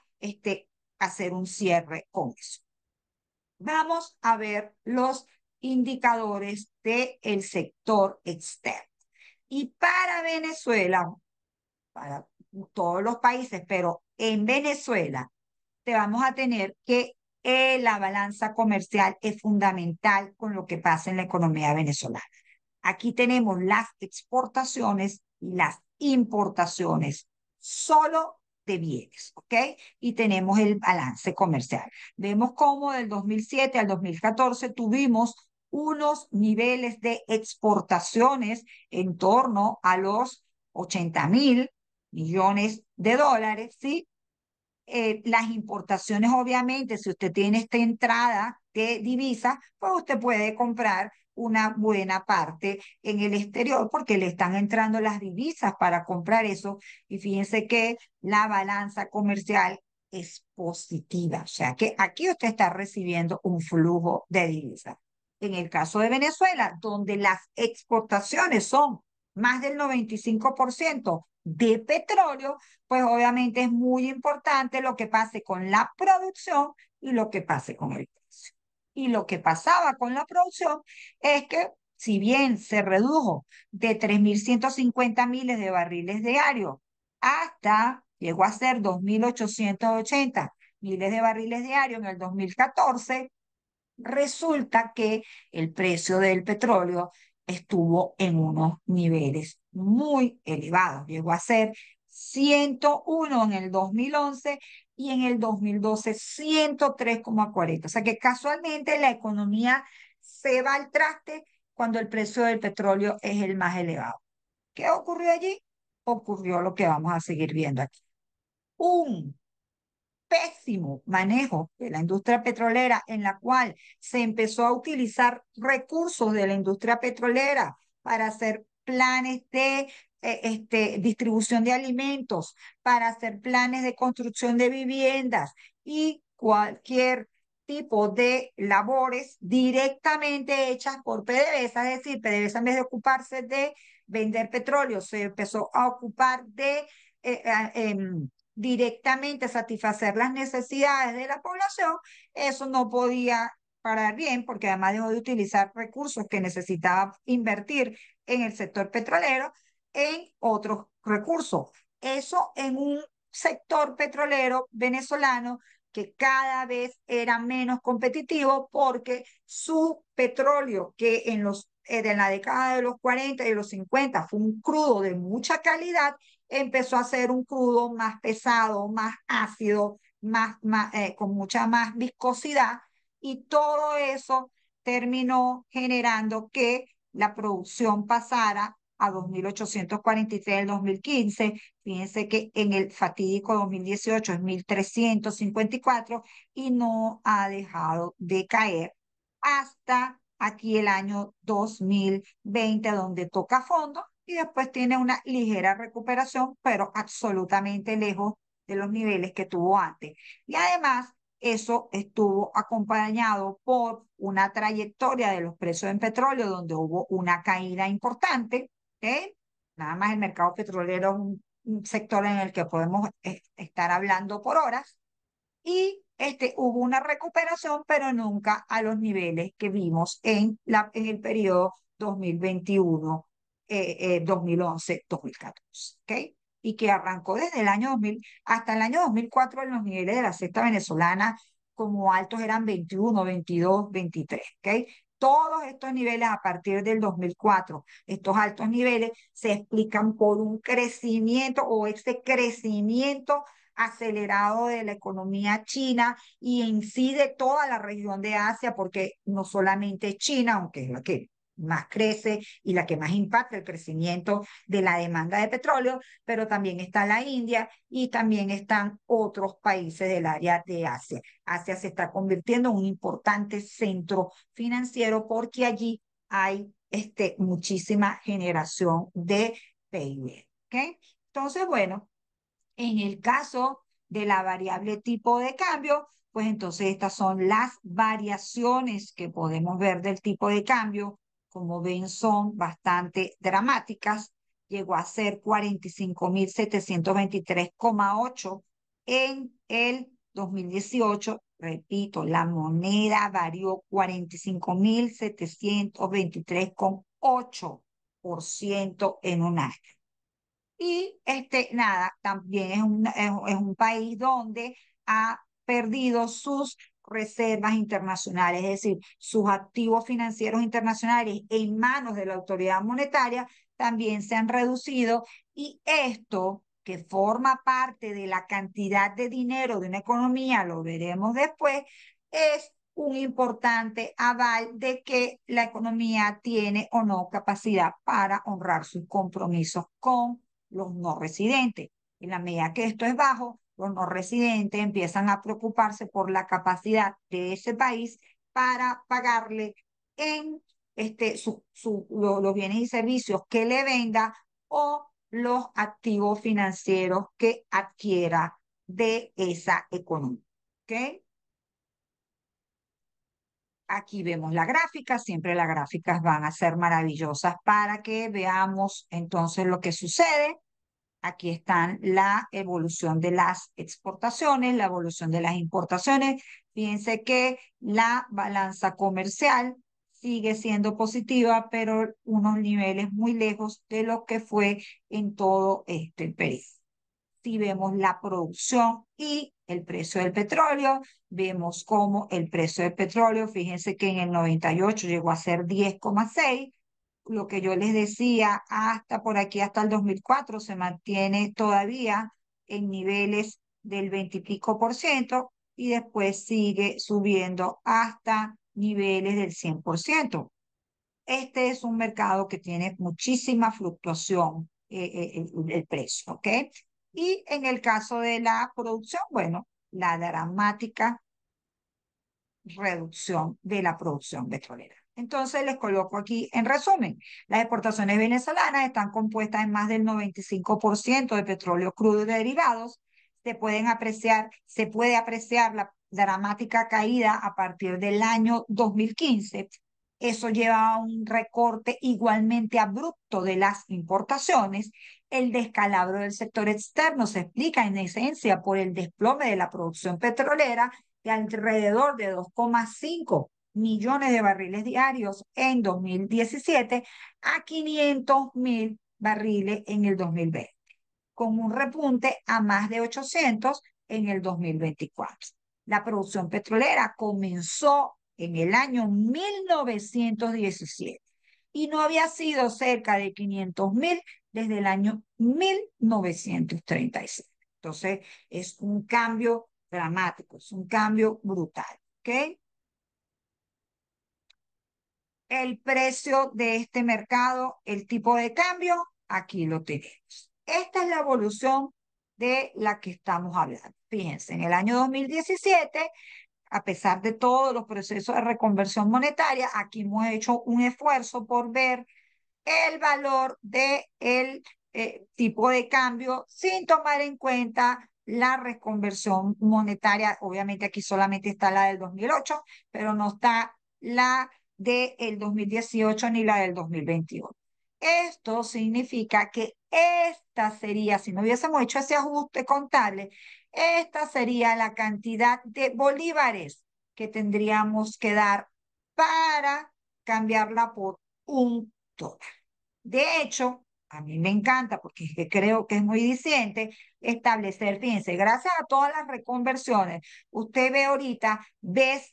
A: hacer un cierre con eso. Vamos a ver los indicadores del sector externo. Y para Venezuela, para todos los países, pero en Venezuela te vamos a tener que la balanza comercial es fundamental con lo que pasa en la economía venezolana. Aquí tenemos las exportaciones y las importaciones solo de bienes, ¿ok? Y tenemos el balance comercial. Vemos cómo del 2007 al 2014 tuvimos unos niveles de exportaciones en torno a los 80.000 millones de dólares, ¿sí? Las importaciones, obviamente, si usted tiene esta entrada de divisas, pues usted puede comprar una buena parte en el exterior porque le están entrando las divisas para comprar eso. Y fíjense que la balanza comercial es positiva, o sea que aquí usted está recibiendo un flujo de divisas. En el caso de Venezuela, donde las exportaciones son más del 95% de petróleo, pues obviamente es muy importante lo que pase con la producción y lo que pase con el precio. Y lo que pasaba con la producción es que si bien se redujo de 3.150 miles de barriles diarios hasta, llegó a ser 2.880 miles de barriles diarios en el 2014, resulta que el precio del petróleo estuvo en unos niveles muy elevados. Llegó a ser 101 en el 2011 y en el 2012 103,40. O sea que casualmente la economía se va al traste cuando el precio del petróleo es el más elevado. ¿Qué ocurrió allí? Ocurrió lo que vamos a seguir viendo aquí. Un pésimo manejo de la industria petrolera, en la cual se empezó a utilizar recursos de la industria petrolera para hacer planes de distribución de alimentos, para hacer planes de construcción de viviendas y cualquier tipo de labores directamente hechas por PDVSA, es decir, PDVSA en vez de ocuparse de vender petróleo, se empezó a ocupar de eh, eh, em, directamente satisfacer las necesidades de la población. Eso no podía parar bien porque además dejó de utilizar recursos que necesitaba invertir en el sector petrolero en otros recursos. Eso en un sector petrolero venezolano que cada vez era menos competitivo porque su petróleo, que en la década de los 40 y de los 50 fue un crudo de mucha calidad, empezó a ser un crudo más pesado, más ácido, con mucha más viscosidad, y todo eso terminó generando que la producción pasara a 2.843 en 2015. Fíjense que en el fatídico 2018 es 1.354 y no ha dejado de caer hasta aquí el año 2020, donde toca fondo y después tiene una ligera recuperación, pero absolutamente lejos de los niveles que tuvo antes. Y además, eso estuvo acompañado por una trayectoria de los precios en petróleo donde hubo una caída importante, ¿ok? Nada más el mercado petrolero es un sector en el que podemos estar hablando por horas y hubo una recuperación, pero nunca a los niveles que vimos en el periodo 2021, 2011, 2014, ¿ok? Y que arrancó desde el año 2000 hasta el año 2004 en los niveles de la cesta venezolana como altos eran 21, 22, 23, ¿ok? Todos estos niveles a partir del 2004, estos altos niveles se explican por un crecimiento o este crecimiento acelerado de la economía china y en sí de toda la región de Asia, porque no solamente China, aunque es la que más crece y la que más impacta el crecimiento de la demanda de petróleo, pero también está la India y también están otros países del área de Asia. Asia se está convirtiendo en un importante centro financiero porque allí hay muchísima generación de PIB. ¿Okay? Entonces, bueno, en el caso de la variable tipo de cambio, pues entonces estas son las variaciones que podemos ver del tipo de cambio. Como ven, son bastante dramáticas. Llegó a ser 45.723,8 en el 2018. Repito, la moneda varió 45.723,8% en un año. Y nada, también es un país donde ha perdido sus reservas internacionales, es decir, sus activos financieros internacionales en manos de la autoridad monetaria también se han reducido y esto que forma parte de la cantidad de dinero de una economía, lo veremos después, es un importante aval de que la economía tiene o no capacidad para honrar sus compromisos con los no residentes. En la medida que esto es bajo, los no residentes empiezan a preocuparse por la capacidad de ese país para pagarle en los bienes y servicios que le venda o los activos financieros que adquiera de esa economía. ¿Ok? Aquí vemos la gráfica, siempre las gráficas van a ser maravillosas para que veamos entonces lo que sucede. Aquí están la evolución de las exportaciones, la evolución de las importaciones. Fíjense que la balanza comercial sigue siendo positiva, pero unos niveles muy lejos de lo que fue en todo este periodo. Si vemos la producción y el precio del petróleo, vemos cómo el precio del petróleo, fíjense que en el 98 llegó a ser 10,6, lo que yo les decía, hasta por aquí, hasta el 2004, se mantiene todavía en niveles del 20 y pico por ciento y después sigue subiendo hasta niveles del 100%. Este es un mercado que tiene muchísima fluctuación, el precio, ¿ok? Y en el caso de la producción, bueno, la dramática reducción de la producción petrolera. Entonces les coloco aquí en resumen, las exportaciones venezolanas están compuestas en más del 95% de petróleo crudo y derivados. Se puede apreciar la dramática caída a partir del año 2015. Eso lleva a un recorte igualmente abrupto de las importaciones. El descalabro del sector externo se explica en esencia por el desplome de la producción petrolera de alrededor de 2,5 millones de barriles diarios en 2017 a 500.000 barriles en el 2020, con un repunte a más de 800 en el 2024. La producción petrolera comenzó en el año 1917 y no había sido cerca de 500.000 desde el año 1936. Entonces, es un cambio dramático, es un cambio brutal. ¿Ok? El precio de este mercado, el tipo de cambio, aquí lo tenemos. Esta es la evolución de la que estamos hablando. Fíjense, en el año 2017, a pesar de todos los procesos de reconversión monetaria, aquí hemos hecho un esfuerzo por ver el valor del tipo de cambio sin tomar en cuenta la reconversión monetaria. Obviamente aquí solamente está la del 2008, pero no está la del 2018 ni la del 2021. Esto significa que esta sería, si no hubiésemos hecho ese ajuste contable, esta sería la cantidad de bolívares que tendríamos que dar para cambiarla por $1. De hecho, a mí me encanta porque es que creo que es muy diciente establecer, fíjense, gracias a todas las reconversiones, usted ve ahorita,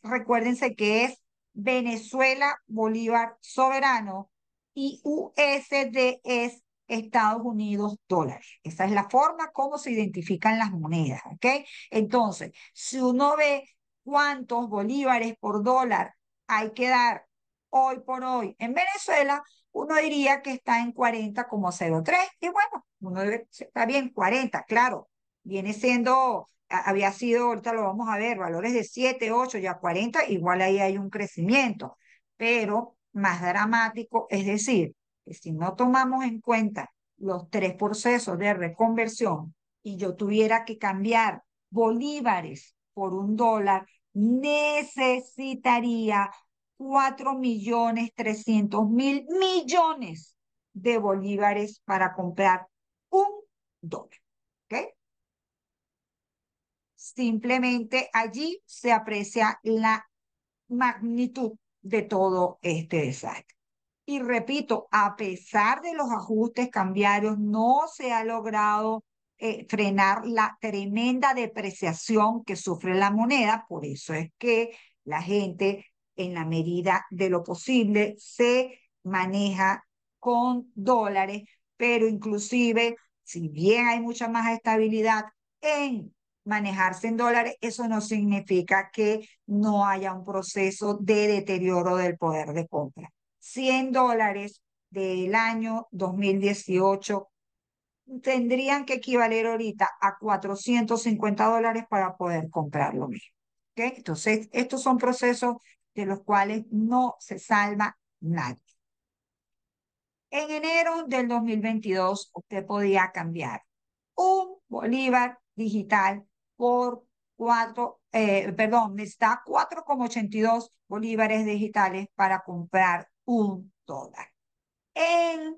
A: recuérdense que es Venezuela, Bolívar soberano y USD es Estados Unidos, dólares. Esa es la forma como se identifican las monedas, ¿ok? Entonces, si uno ve cuántos bolívares por dólar hay que dar hoy por hoy en Venezuela, uno diría que está en 40,03. Y bueno, uno debe, está bien, 40, claro. Viene siendo, había sido, ahorita lo vamos a ver, valores de 7, 8, ya 40, igual ahí hay un crecimiento. Pero más dramático, es decir, que si no tomamos en cuenta los tres procesos de reconversión y yo tuviera que cambiar bolívares por $1, necesitaría 4.300.000 millones de bolívares para comprar $1. ¿Ok? Simplemente allí se aprecia la magnitud de todo este desastre. Y repito, a pesar de los ajustes cambiarios, no se ha logrado frenar la tremenda depreciación que sufre la moneda. Por eso es que la gente, en la medida de lo posible, se maneja con dólares, pero inclusive, si bien hay mucha más estabilidad en manejarse en dólares, eso no significa que no haya un proceso de deterioro del poder de compra. $100 del año 2018 tendrían que equivaler ahorita a $450 para poder comprar lo mismo. ¿Okay? Entonces, estos son procesos de los cuales no se salva nadie. En enero del 2022, usted podía cambiar un bolívar digital por necesita 4,82 bolívares digitales para comprar $1. En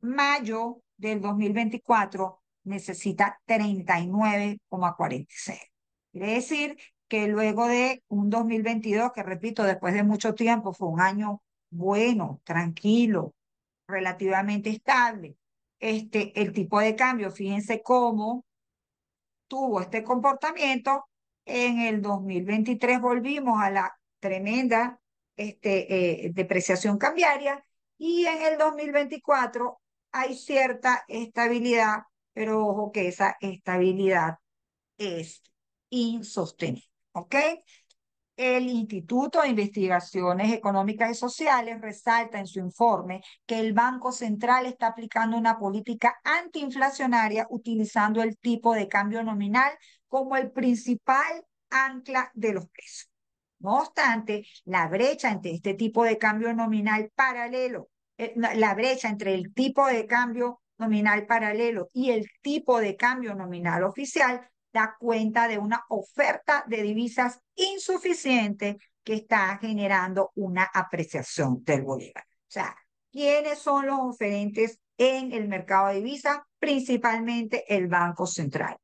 A: mayo del 2024 necesita 39,46. Quiere decir que luego de un 2022, que repito, después de mucho tiempo, fue un año bueno, tranquilo, relativamente estable. El tipo de cambio, fíjense cómo tuvo este comportamiento. En el 2023 volvimos a la tremenda depreciación cambiaria y en el 2024 hay cierta estabilidad, pero ojo que esa estabilidad es insostenible. ¿Ok? El Instituto de Investigaciones Económicas y Sociales resalta en su informe que el Banco Central está aplicando una política antiinflacionaria utilizando el tipo de cambio nominal como el principal ancla de los precios. No obstante, la brecha entre este tipo de cambio nominal paralelo, la brecha entre el tipo de cambio nominal paralelo y el tipo de cambio nominal oficial da cuenta de una oferta de divisas insuficiente que está generando una apreciación del bolívar. O sea, ¿quiénes son los oferentes en el mercado de divisas? Principalmente el Banco Central.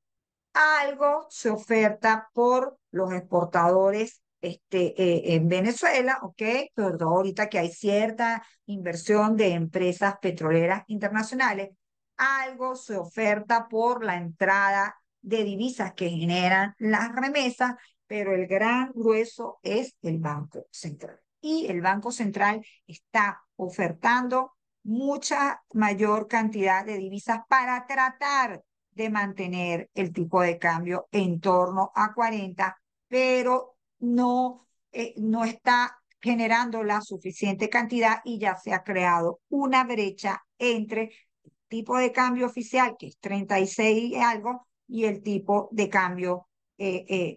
A: Algo se oferta por los exportadores en Venezuela, ¿ok? Pero ahorita que hay cierta inversión de empresas petroleras internacionales, algo se oferta por la entrada de divisas que generan las remesas, pero el gran grueso es el Banco Central. Y el Banco Central está ofertando mucha mayor cantidad de divisas para tratar de mantener el tipo de cambio en torno a 40, pero no está generando la suficiente cantidad y ya se ha creado una brecha entre el tipo de cambio oficial, que es 36 y algo, y el tipo de cambio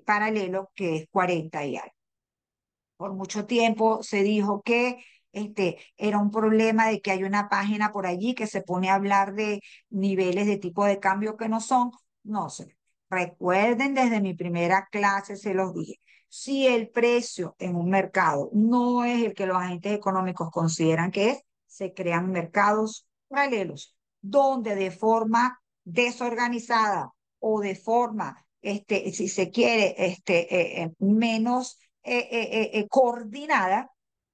A: paralelo, que es 40 y algo. Por mucho tiempo se dijo que era un problema de que hay una página por allí que se pone a hablar de niveles de tipo de cambio que no son. No sé. Recuerden, desde mi primera clase se los dije, si el precio en un mercado no es el que los agentes económicos consideran que es, se crean mercados paralelos, donde de forma desorganizada o de forma, si se quiere, menos coordinada,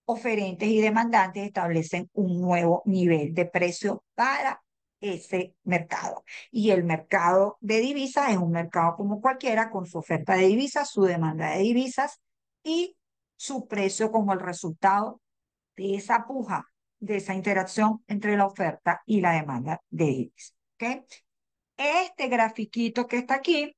A: oferentes y demandantes establecen un nuevo nivel de precio para ese mercado. Y el mercado de divisas es un mercado como cualquiera, con su oferta de divisas, su demanda de divisas y su precio como el resultado de esa puja, de esa interacción entre la oferta y la demanda de divisas. ¿Okay? Este grafiquito que está aquí,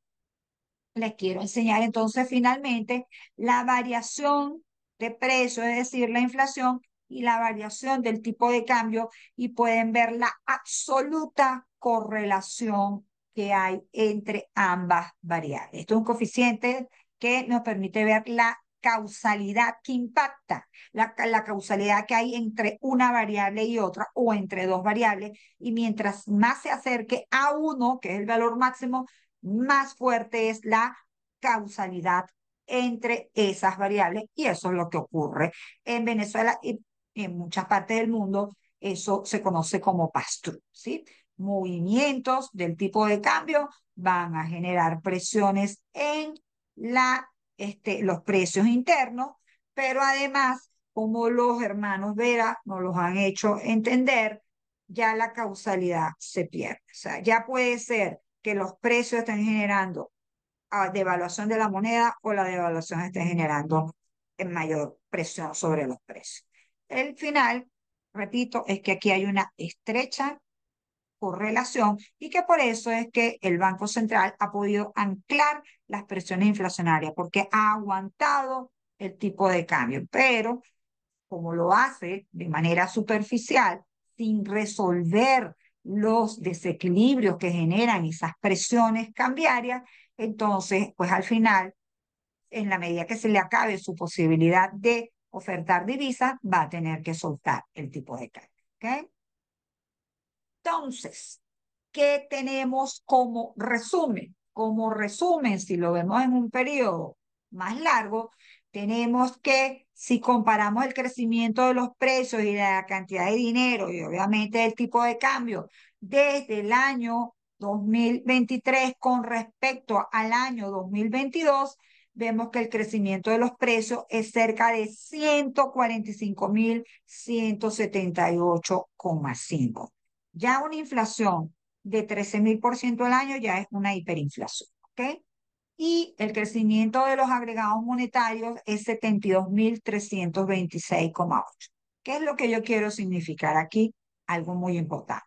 A: les quiero enseñar entonces finalmente la variación de precio, es decir, la inflación y la variación del tipo de cambio, y pueden ver la absoluta correlación que hay entre ambas variables. Esto es un coeficiente que nos permite ver la causalidad que impacta, la causalidad que hay entre una variable y otra o entre dos variables, y mientras más se acerque a uno, que es el valor máximo, más fuerte es la causalidad entre esas variables, y eso es lo que ocurre en Venezuela y en muchas partes del mundo. Eso se conoce como pass-through, ¿sí? Movimientos del tipo de cambio van a generar presiones en los precios internos, pero además, como los hermanos Vera nos los han hecho entender, ya la causalidad se pierde. O sea, ya puede ser que los precios estén generando devaluación de la moneda o la devaluación esté generando en mayor presión sobre los precios. El final, repito, es que aquí hay una estrecha correlación, y que por eso es que el Banco Central ha podido anclar las presiones inflacionarias, porque ha aguantado el tipo de cambio, pero como lo hace de manera superficial, sin resolver los desequilibrios que generan esas presiones cambiarias, entonces, pues al final, en la medida que se le acabe su posibilidad de ofertar divisas, va a tener que soltar el tipo de cambio. ¿Okay? Entonces, ¿qué tenemos como resumen? Como resumen, si lo vemos en un periodo más largo, tenemos que si comparamos el crecimiento de los precios y de la cantidad de dinero y obviamente el tipo de cambio desde el año 2023 con respecto al año 2022, vemos que el crecimiento de los precios es cerca de 145.178,5. Ya una inflación de 13.000% al año ya es una hiperinflación, ¿ok? Y el crecimiento de los agregados monetarios es 72.326,8. ¿Qué es lo que yo quiero significar aquí? Algo muy importante.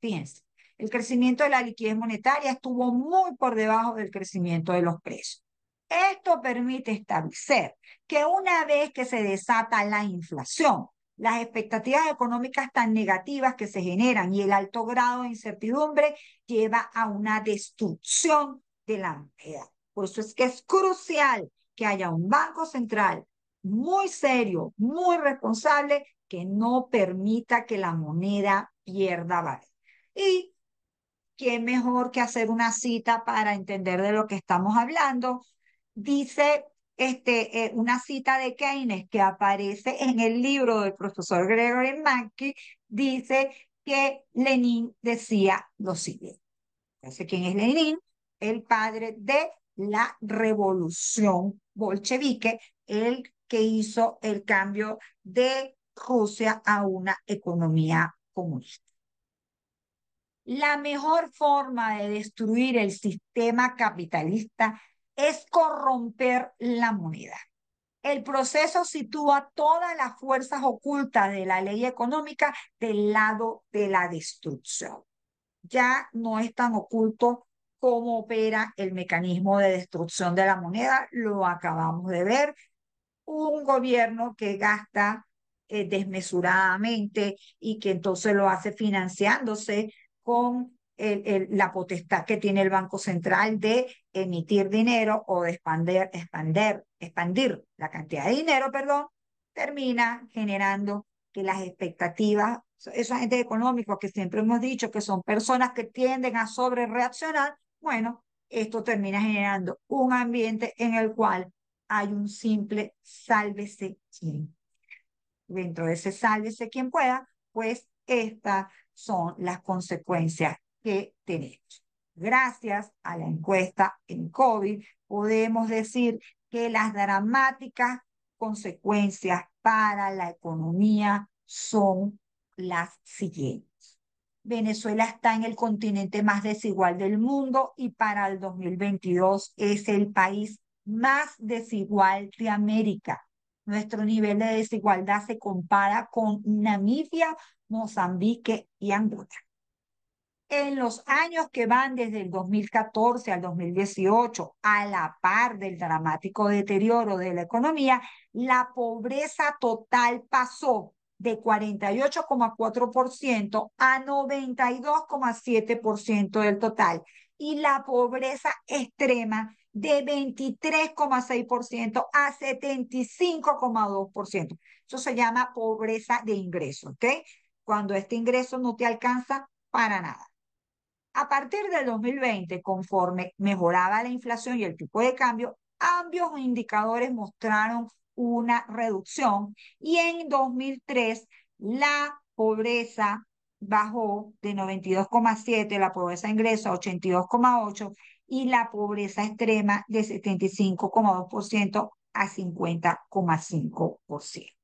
A: Fíjense, el crecimiento de la liquidez monetaria estuvo muy por debajo del crecimiento de los precios. Esto permite establecer que una vez que se desata la inflación, las expectativas económicas tan negativas que se generan y el alto grado de incertidumbre lleva a una destrucción de la moneda. Por eso es que es crucial que haya un banco central muy serio, muy responsable, que no permita que la moneda pierda valor. Y qué mejor que hacer una cita para entender de lo que estamos hablando. Dice una cita de Keynes que aparece en el libro del profesor Gregory Mackey, dice que Lenin decía lo siguiente. ¿Quién es Lenin? El padre de la revolución bolchevique, el que hizo el cambio de Rusia a una economía comunista. La mejor forma de destruir el sistema capitalista es corromper la moneda. El proceso sitúa todas las fuerzas ocultas de la ley económica del lado de la destrucción. Ya no es tan oculto cómo opera el mecanismo de destrucción de la moneda, lo acabamos de ver. Un gobierno que gasta desmesuradamente y que entonces lo hace financiándose con la potestad que tiene el Banco Central de emitir dinero o de expandir la cantidad de dinero, perdón, termina generando que las expectativas, esos agentes económicos que siempre hemos dicho que son personas que tienden a sobrereaccionar, bueno, esto termina generando un ambiente en el cual hay un simple sálvese quien. Dentro de ese sálvese quien pueda, pues estas son las consecuencias que tenemos. Gracias a la encuesta en COVID, podemos decir que las dramáticas consecuencias para la economía son las siguientes. Venezuela está en el continente más desigual del mundo y para el 2022 es el país más desigual de América. Nuestro nivel de desigualdad se compara con Namibia, Mozambique y Angola. En los años que van desde el 2014 al 2018, a la par del dramático deterioro de la economía, la pobreza total pasó de 48,4% a 92,7% del total y la pobreza extrema de 23,6% a 75,2%. Eso se llama pobreza de ingreso, ¿ok? Cuando este ingreso no te alcanza para nada. A partir del 2020, conforme mejoraba la inflación y el tipo de cambio, ambos indicadores mostraron una reducción y en 2003 la pobreza bajó de 92,7, la pobreza de ingreso a 82,8 y la pobreza extrema de 75,2% a 50,5%.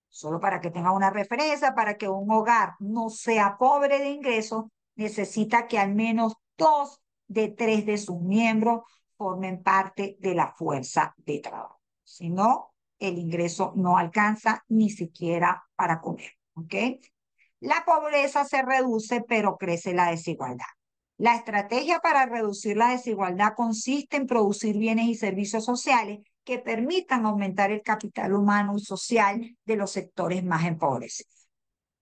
A: Solo para que tenga una referencia, para que un hogar no sea pobre de ingresos, necesita que al menos 2 de 3 de sus miembros formen parte de la fuerza de trabajo. Si no, el ingreso no alcanza ni siquiera para comer. ¿Ok? La pobreza se reduce, pero crece la desigualdad. La estrategia para reducir la desigualdad consiste en producir bienes y servicios sociales que permitan aumentar el capital humano y social de los sectores más empobrecidos.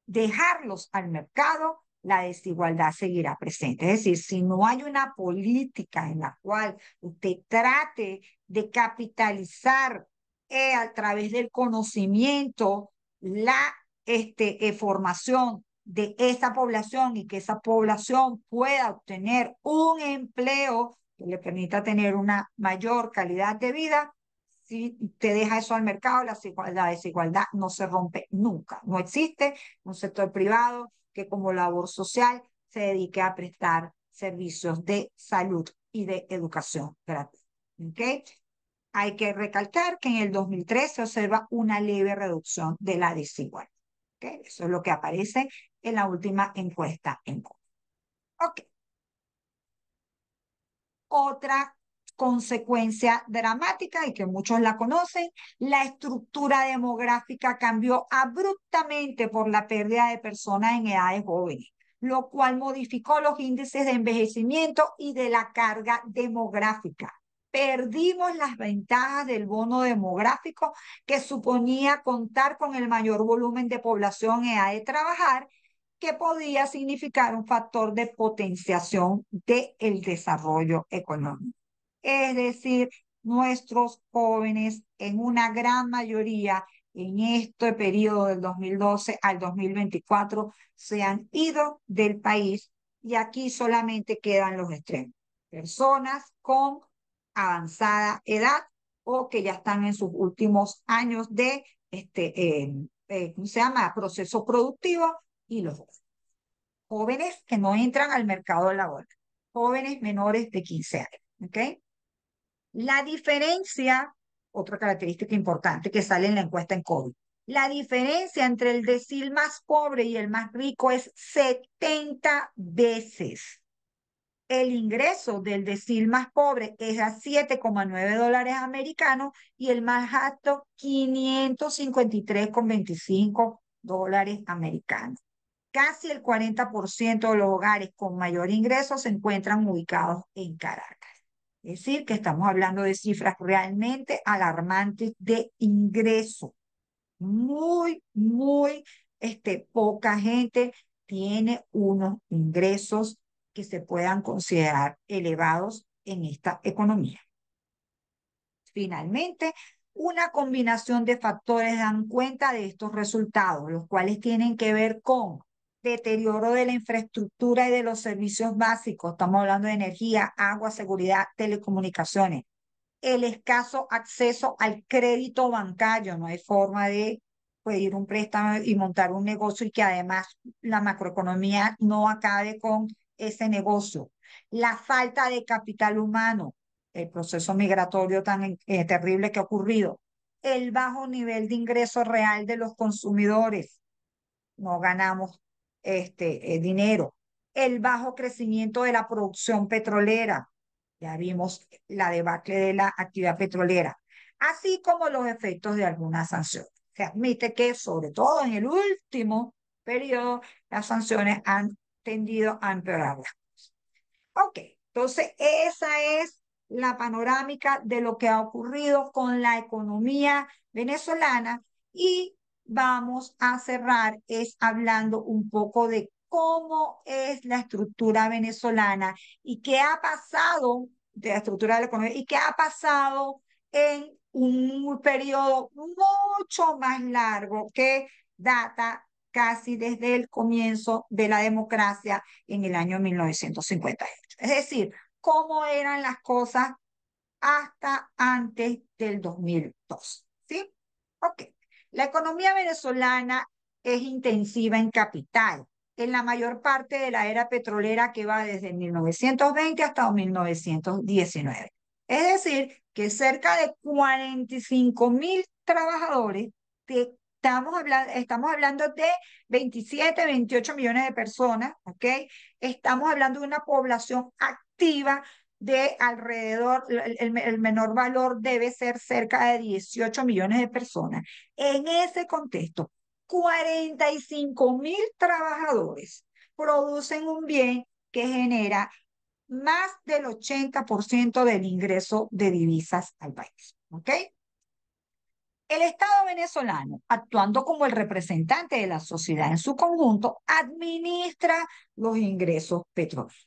A: Dejarlos al mercado, la desigualdad seguirá presente. Es decir, si no hay una política en la cual usted trate de capitalizar a través del conocimiento la formación de esa población y que esa población pueda obtener un empleo que le permita tener una mayor calidad de vida, si te deja eso al mercado, la desigualdad no se rompe nunca. No existe un sector privado que como labor social se dedique a prestar servicios de salud y de educación gratuita. ¿Okay? Hay que recalcar que en el 2003 se observa una leve reducción de la desigualdad. ¿Okay? Eso es lo que aparece en la última encuesta en COVID. Ok. Otra consecuencia dramática y que muchos la conocen, la estructura demográfica cambió abruptamente por la pérdida de personas en edades jóvenes, lo cual modificó los índices de envejecimiento y de la carga demográfica. Perdimos las ventajas del bono demográfico que suponía contar con el mayor volumen de población en edad de trabajar que podía significar un factor de potenciación del desarrollo económico. Es decir, nuestros jóvenes en una gran mayoría en este periodo del 2012 al 2024 se han ido del país y aquí solamente quedan los extremos. Personas con avanzada edad o que ya están en sus últimos años de, ¿cómo se llama? Proceso productivo y los jóvenes que no entran al mercado laboral, jóvenes menores de 15 años. ¿Ok? La diferencia, otra característica importante que sale en la encuesta en COVID, la diferencia entre el decil más pobre y el más rico es 70 veces. El ingreso del decil más pobre es a $7,9 americanos y el más alto 553,25 dólares americanos. Casi el 40% de los hogares con mayor ingreso se encuentran ubicados en Caracas. Es decir, que estamos hablando de cifras realmente alarmantes de ingreso. Muy, poca gente tiene unos ingresos que se puedan considerar elevados en esta economía. Finalmente, una combinación de factores dan cuenta de estos resultados, los cuales tienen que ver con deterioro de la infraestructura y de los servicios básicos. Estamos hablando de energía, agua, seguridad, telecomunicaciones. El escaso acceso al crédito bancario. No hay forma de pedir un préstamo y montar un negocio y que además la macroeconomía no acabe con ese negocio. La falta de capital humano, el proceso migratorio tan terrible que ha ocurrido. El bajo nivel de ingreso real de los consumidores, no ganamos dinero. El bajo crecimiento de la producción petrolera, ya vimos la debacle de la actividad petrolera, así como los efectos de algunas sanciones. Se admite que, sobre todo en el último periodo, las sanciones han tendido a empeorar. Ok, entonces esa es la panorámica de lo que ha ocurrido con la economía venezolana y vamos a cerrar es hablando un poco de cómo es la estructura venezolana y qué ha pasado de la estructura de la economía y qué ha pasado en un periodo mucho más largo que data casi desde el comienzo de la democracia en el año 1958. Es decir, cómo eran las cosas hasta antes del 2002. ¿Sí? Ok. La economía venezolana es intensiva en capital, en la mayor parte de la era petrolera que va desde 1920 hasta 1919. Es decir, que cerca de 45.000 trabajadores, estamos hablando de 27, 28 millones de personas, ¿ok? Estamos hablando de una población activa de alrededor, el menor valor debe ser cerca de 18 millones de personas. En ese contexto, 45.000 trabajadores producen un bien que genera más del 80% del ingreso de divisas al país. ¿Ok? El Estado venezolano, actuando como el representante de la sociedad en su conjunto, administra los ingresos petroleros.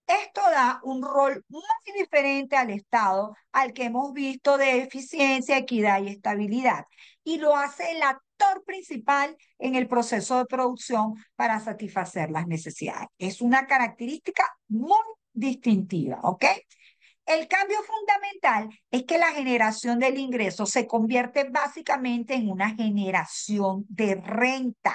A: Esto da un rol muy diferente al Estado al que hemos visto de eficiencia, equidad y estabilidad, y lo hace el actor principal en el proceso de producción para satisfacer las necesidades. Es una característica muy distintiva, ¿ok? El cambio fundamental es que la generación del ingreso se convierte básicamente en una generación de renta.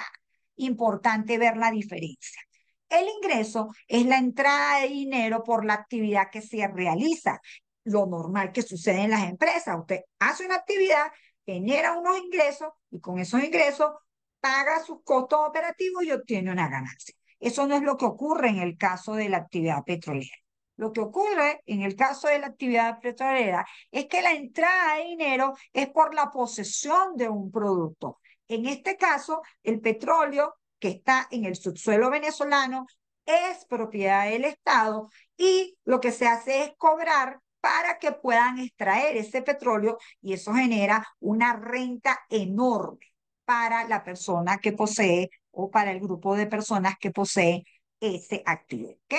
A: Importante ver la diferencia. El ingreso es la entrada de dinero por la actividad que se realiza. Lo normal que sucede en las empresas. Usted hace una actividad, genera unos ingresos y con esos ingresos paga sus costos operativos y obtiene una ganancia. Eso no es lo que ocurre en el caso de la actividad petrolera. Lo que ocurre en el caso de la actividad petrolera es que la entrada de dinero es por la posesión de un producto. En este caso, el petróleo que está en el subsuelo venezolano es propiedad del Estado y lo que se hace es cobrar para que puedan extraer ese petróleo y eso genera una renta enorme para la persona que posee o para el grupo de personas que posee ese activo. ¿Ok?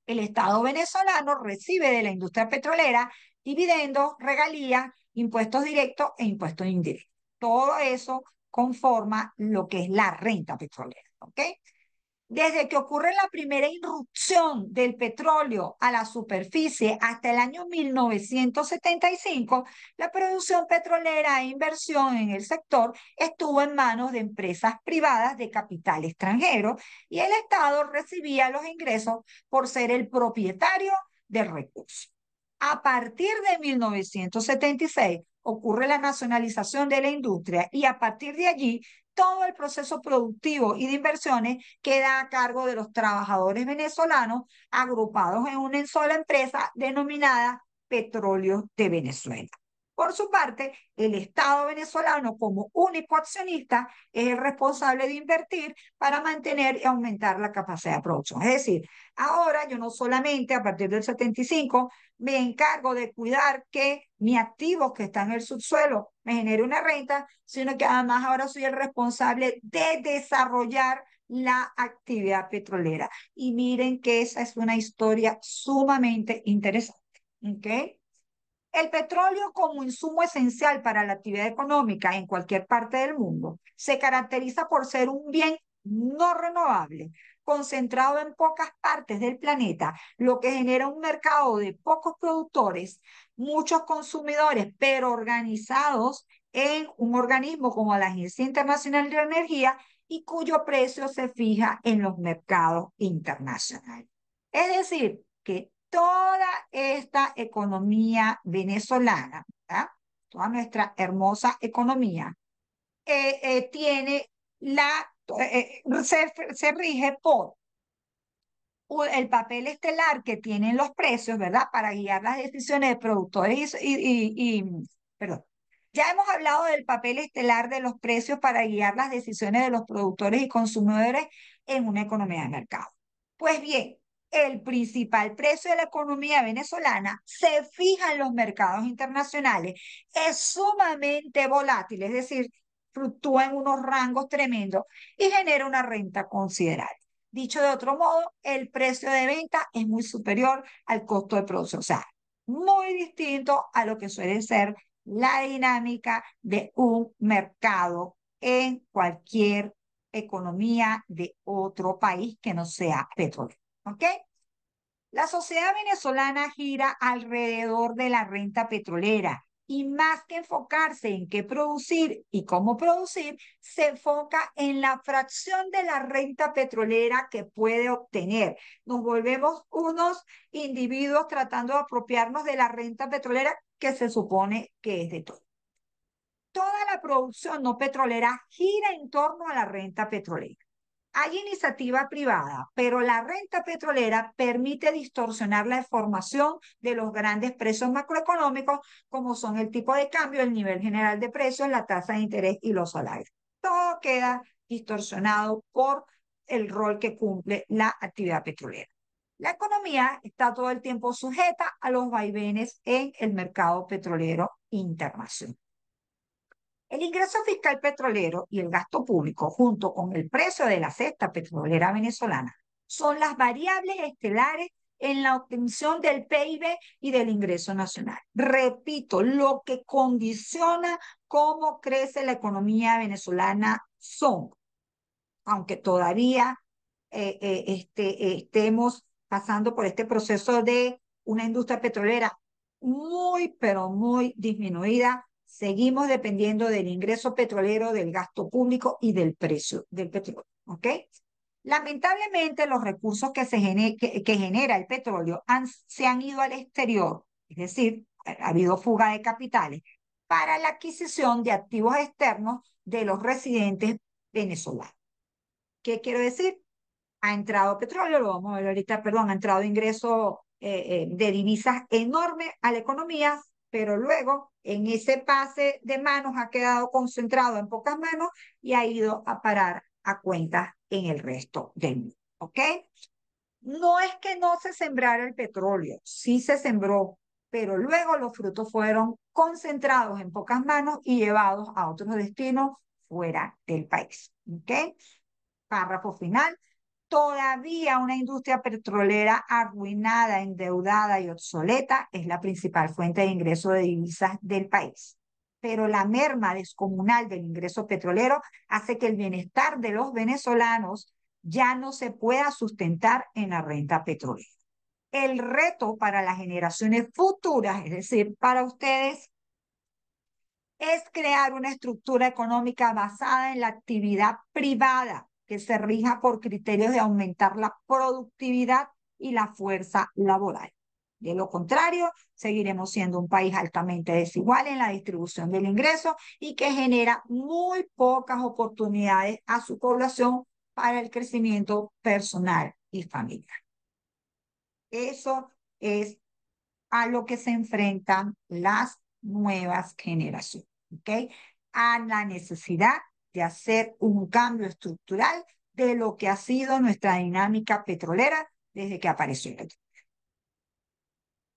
A: El Estado venezolano recibe de la industria petrolera dividendos, regalías, impuestos directos e impuestos indirectos. Todo eso conforma lo que es la renta petrolera, ¿ok? Desde que ocurre la primera irrupción del petróleo a la superficie hasta el año 1975, la producción petrolera e inversión en el sector estuvo en manos de empresas privadas de capital extranjero y el Estado recibía los ingresos por ser el propietario del recurso. A partir de 1976 ocurre la nacionalización de la industria y a partir de allí todo el proceso productivo y de inversiones queda a cargo de los trabajadores venezolanos agrupados en una sola empresa denominada Petróleos de Venezuela. Por su parte, el Estado venezolano como único accionista es el responsable de invertir para mantener y aumentar la capacidad de producción. Es decir, ahora yo no solamente a partir del 75 me encargo de cuidar que mi activo que está en el subsuelo me genere una renta, sino que además ahora soy el responsable de desarrollar la actividad petrolera. Y miren que esa es una historia sumamente interesante. ¿Ok? El petróleo como insumo esencial para la actividad económica en cualquier parte del mundo se caracteriza por ser un bien no renovable, concentrado en pocas partes del planeta, lo que genera un mercado de pocos productores, muchos consumidores, pero organizados en un organismo como la Agencia Internacional de la Energía y cuyo precio se fija en los mercados internacionales. Es decir, que toda esta economía venezolana, ¿verdad? Toda nuestra hermosa economía, tiene se rige por el papel estelar que tienen los precios, ¿verdad? Para guiar las decisiones de productores perdón. Ya hemos hablado del papel estelar de los precios para guiar las decisiones de los productores y consumidores en una economía de mercado. Pues bien, el principal precio de la economía venezolana se fija en los mercados internacionales, es sumamente volátil, es decir, fluctúa en unos rangos tremendos y genera una renta considerable. Dicho de otro modo, el precio de venta es muy superior al costo de producción, o sea, muy distinto a lo que suele ser la dinámica de un mercado en cualquier economía de otro país que no sea petróleo. ¿Ok? La sociedad venezolana gira alrededor de la renta petrolera y más que enfocarse en qué producir y cómo producir, se enfoca en la fracción de la renta petrolera que puede obtener. Nos volvemos unos individuos tratando de apropiarnos de la renta petrolera que se supone que es de todos. Toda la producción no petrolera gira en torno a la renta petrolera. Hay iniciativa privada, pero la renta petrolera permite distorsionar la información de los grandes precios macroeconómicos, como son el tipo de cambio, el nivel general de precios, la tasa de interés y los salarios. Todo queda distorsionado por el rol que cumple la actividad petrolera. La economía está todo el tiempo sujeta a los vaivenes en el mercado petrolero internacional. El ingreso fiscal petrolero y el gasto público, junto con el precio de la cesta petrolera venezolana, son las variables estelares en la obtención del PIB y del ingreso nacional. Repito, lo que condiciona cómo crece la economía venezolana son, aunque todavía estemos pasando por este proceso de una industria petrolera muy, pero muy disminuida, seguimos dependiendo del ingreso petrolero, del gasto público y del precio del petróleo. ¿Ok? Lamentablemente, los recursos que genera el petróleo se han ido al exterior, es decir, ha habido fuga de capitales para la adquisición de activos externos de los residentes venezolanos. ¿Qué quiero decir? Ha entrado petróleo, lo vamos a ver ahorita, perdón, ha entrado ingreso de divisas enorme a la economía, pero luego en ese pase de manos ha quedado concentrado en pocas manos y ha ido a parar a cuentas en el resto del mundo. ¿Ok? No es que no se sembrara el petróleo, sí se sembró, pero luego los frutos fueron concentrados en pocas manos y llevados a otros destinos fuera del país. ¿Ok? Párrafo final. Todavía una industria petrolera arruinada, endeudada y obsoleta es la principal fuente de ingreso de divisas del país. Pero la merma descomunal del ingreso petrolero hace que el bienestar de los venezolanos ya no se pueda sustentar en la renta petrolera. El reto para las generaciones futuras, es decir, para ustedes, es crear una estructura económica basada en la actividad privada que se rija por criterios de aumentar la productividad y la fuerza laboral. De lo contrario, seguiremos siendo un país altamente desigual en la distribución del ingreso y que genera muy pocas oportunidades a su población para el crecimiento personal y familiar. Eso es a lo que se enfrentan las nuevas generaciones, ¿ok? A la necesidad de hacer un cambio estructural de lo que ha sido nuestra dinámica petrolera desde que apareció el petróleo.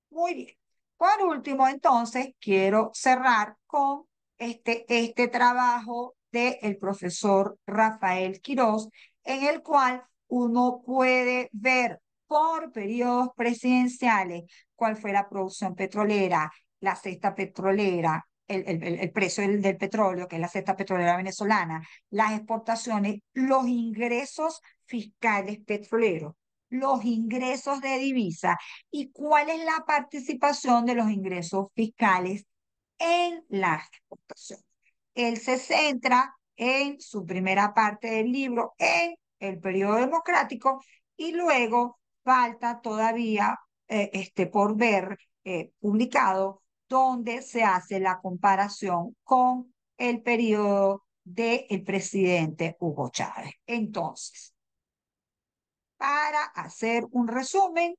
A: Muy bien. Por último, entonces, quiero cerrar con este trabajo del profesor Rafael Quirós, en el cual uno puede ver por periodos presidenciales cuál fue la producción petrolera, la cesta petrolera, el precio del petróleo, que es la cesta petrolera venezolana, las exportaciones, los ingresos fiscales petroleros, los ingresos de divisa y cuál es la participación de los ingresos fiscales en las exportaciones. Él se centra en su primera parte del libro en el periodo democrático y luego falta todavía por ver publicado donde se hace la comparación con el periodo del presidente Hugo Chávez. Entonces, para hacer un resumen,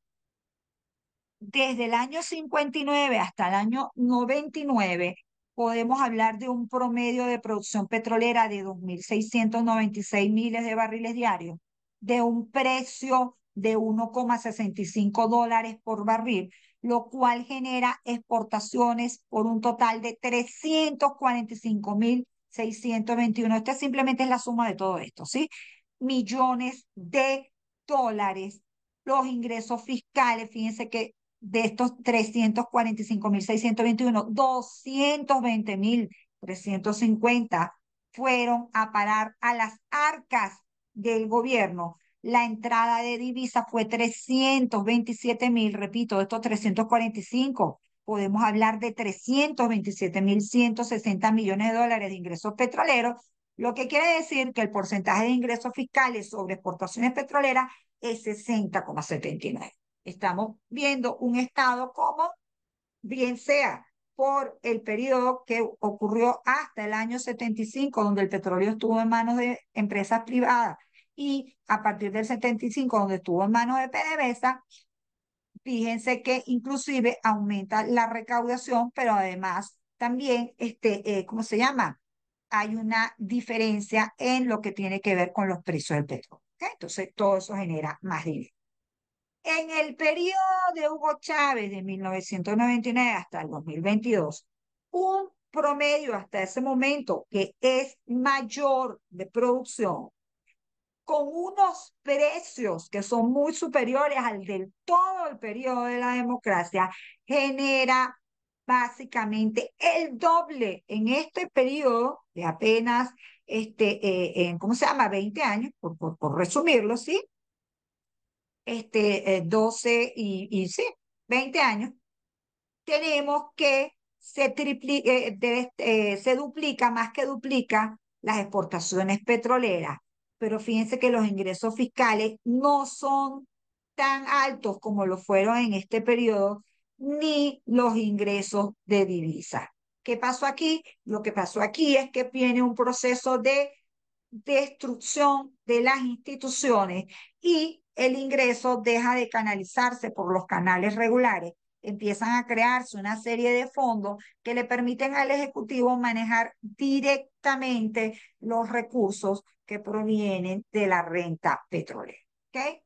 A: desde el año 59 hasta el año 99, podemos hablar de un promedio de producción petrolera de 2.696 miles de barriles diarios, de un precio de $1,65 por barril, lo cual genera exportaciones por un total de 345.621. Esta simplemente es la suma de todo esto, ¿sí? Millones de dólares. Los ingresos fiscales, fíjense que de estos 345.621, 220.350 fueron a parar a las arcas del gobierno. La entrada de divisas fue 327.000, repito, de estos 345, podemos hablar de 327.160 millones de dólares de ingresos petroleros, lo que quiere decir que el porcentaje de ingresos fiscales sobre exportaciones petroleras es 60,79. Estamos viendo un estado como, bien sea por el periodo que ocurrió hasta el año 75, donde el petróleo estuvo en manos de empresas privadas, y a partir del 75, donde estuvo en manos de PDVSA, fíjense que inclusive aumenta la recaudación, pero además también, ¿cómo se llama? Hay una diferencia en lo que tiene que ver con los precios del petróleo. ¿Okay? Entonces, todo eso genera más dinero. En el periodo de Hugo Chávez de 1999 hasta el 2022, un promedio hasta ese momento que es mayor de producción, con unos precios que son muy superiores al del todo el periodo de la democracia, genera básicamente el doble en este periodo de apenas, ¿cómo se llama? 20 años, por resumirlo, ¿sí? 12 y sí, 20 años, tenemos que se duplica, más que duplica, las exportaciones petroleras. Pero fíjense que los ingresos fiscales no son tan altos como lo fueron en este periodo, ni los ingresos de divisa. ¿Qué pasó aquí? Lo que pasó aquí es que viene un proceso de destrucción de las instituciones y el ingreso deja de canalizarse por los canales regulares. Empiezan a crearse una serie de fondos que le permiten al Ejecutivo manejar directamente los recursos que provienen de la renta petrolera. ¿Okay?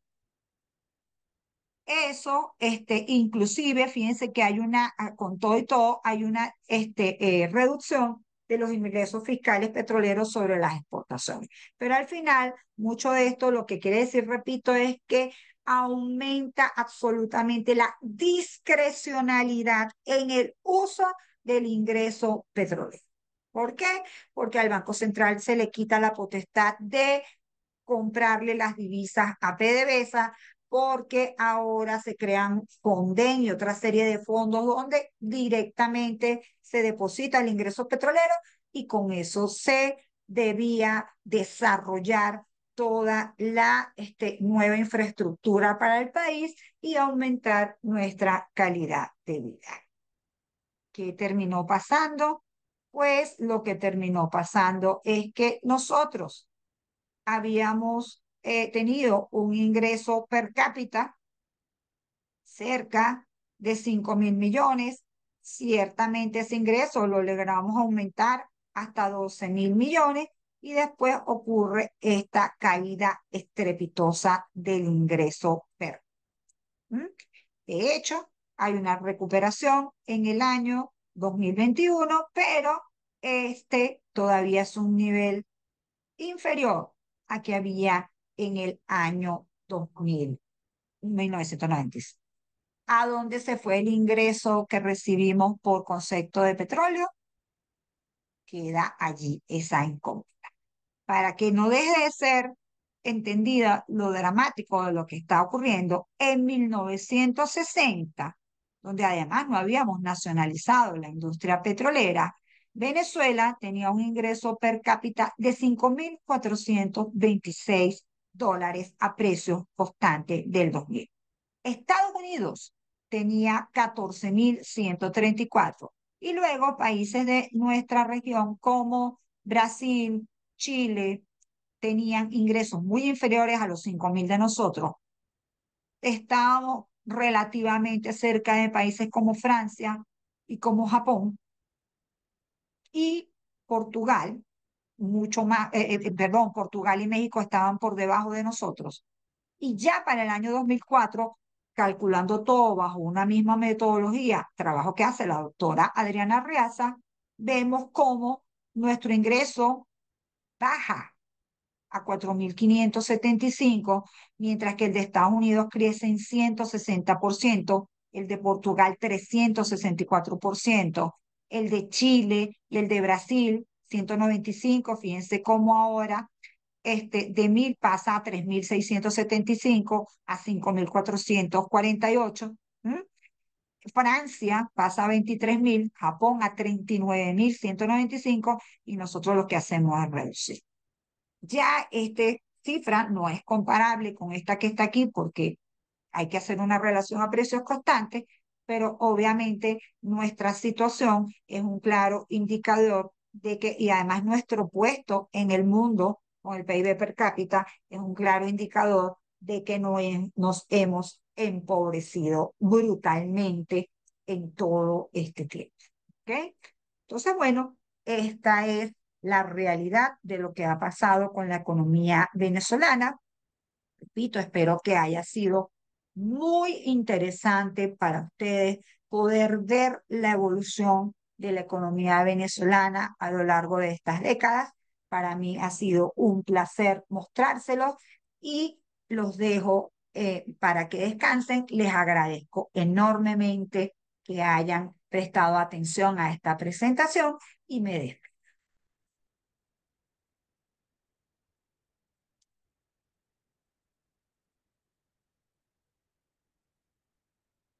A: Eso, inclusive, fíjense que hay una, con todo y todo, hay una reducción de los ingresos fiscales petroleros sobre las exportaciones. Pero al final, mucho de esto lo que quiere decir, repito, es que aumenta absolutamente la discrecionalidad en el uso del ingreso petrolero. ¿Por qué? Porque al Banco Central se le quita la potestad de comprarle las divisas a PDVSA, porque ahora se crean Fonden y otra serie de fondos donde directamente se deposita el ingreso petrolero y con eso se debía desarrollar toda la nueva infraestructura para el país y aumentar nuestra calidad de vida. ¿Qué terminó pasando? Pues lo que terminó pasando es que nosotros habíamos tenido un ingreso per cápita cerca de 5.000 millones. Ciertamente ese ingreso lo logramos aumentar hasta 12.000 millones y después ocurre esta caída estrepitosa del ingreso per. ¿Mm? De hecho, hay una recuperación en el año 2021, pero este todavía es un nivel inferior a que había en el año 1990. ¿A dónde se fue el ingreso que recibimos por concepto de petróleo? queda allí esa incógnita. Para que no deje de ser entendida lo dramático de lo que está ocurriendo, en 1960, donde además no habíamos nacionalizado la industria petrolera, Venezuela tenía un ingreso per cápita de $5.426 a precio constante del 2000. Estados Unidos tenía 14.134. Y luego países de nuestra región como Brasil, Chile, tenían ingresos muy inferiores a los 5.000 de nosotros. Estábamos relativamente cerca de países como Francia y como Japón y Portugal, mucho más, perdón, Portugal y México estaban por debajo de nosotros. Y ya para el año 2004, calculando todo bajo una misma metodología, trabajo que hace la doctora Adriana Riaza, vemos cómo nuestro ingreso baja a 4.575, mientras que el de Estados Unidos crece en 160%, el de Portugal 364%, el de Chile y el de Brasil 195. Fíjense cómo ahora de 1.000 pasa a 3.675, a 5.448. ¿Mm? Francia pasa a 23.000, Japón a 39.195 y nosotros lo que hacemos es reducir. Ya esta cifra no es comparable con esta que está aquí porque hay que hacer una relación a precios constantes, pero obviamente nuestra situación es un claro indicador de que, y además nuestro puesto en el mundo con el PIB per cápita es un claro indicador de que no nos hemos empobrecido brutalmente en todo este tiempo. ¿Ok? Entonces, bueno, esta es la realidad de lo que ha pasado con la economía venezolana. Repito, espero que haya sido muy interesante para ustedes poder ver la evolución de la economía venezolana a lo largo de estas décadas. Para mí ha sido un placer mostrárselos y los dejo para que descansen. Les agradezco enormemente que hayan prestado atención a esta presentación y me despido.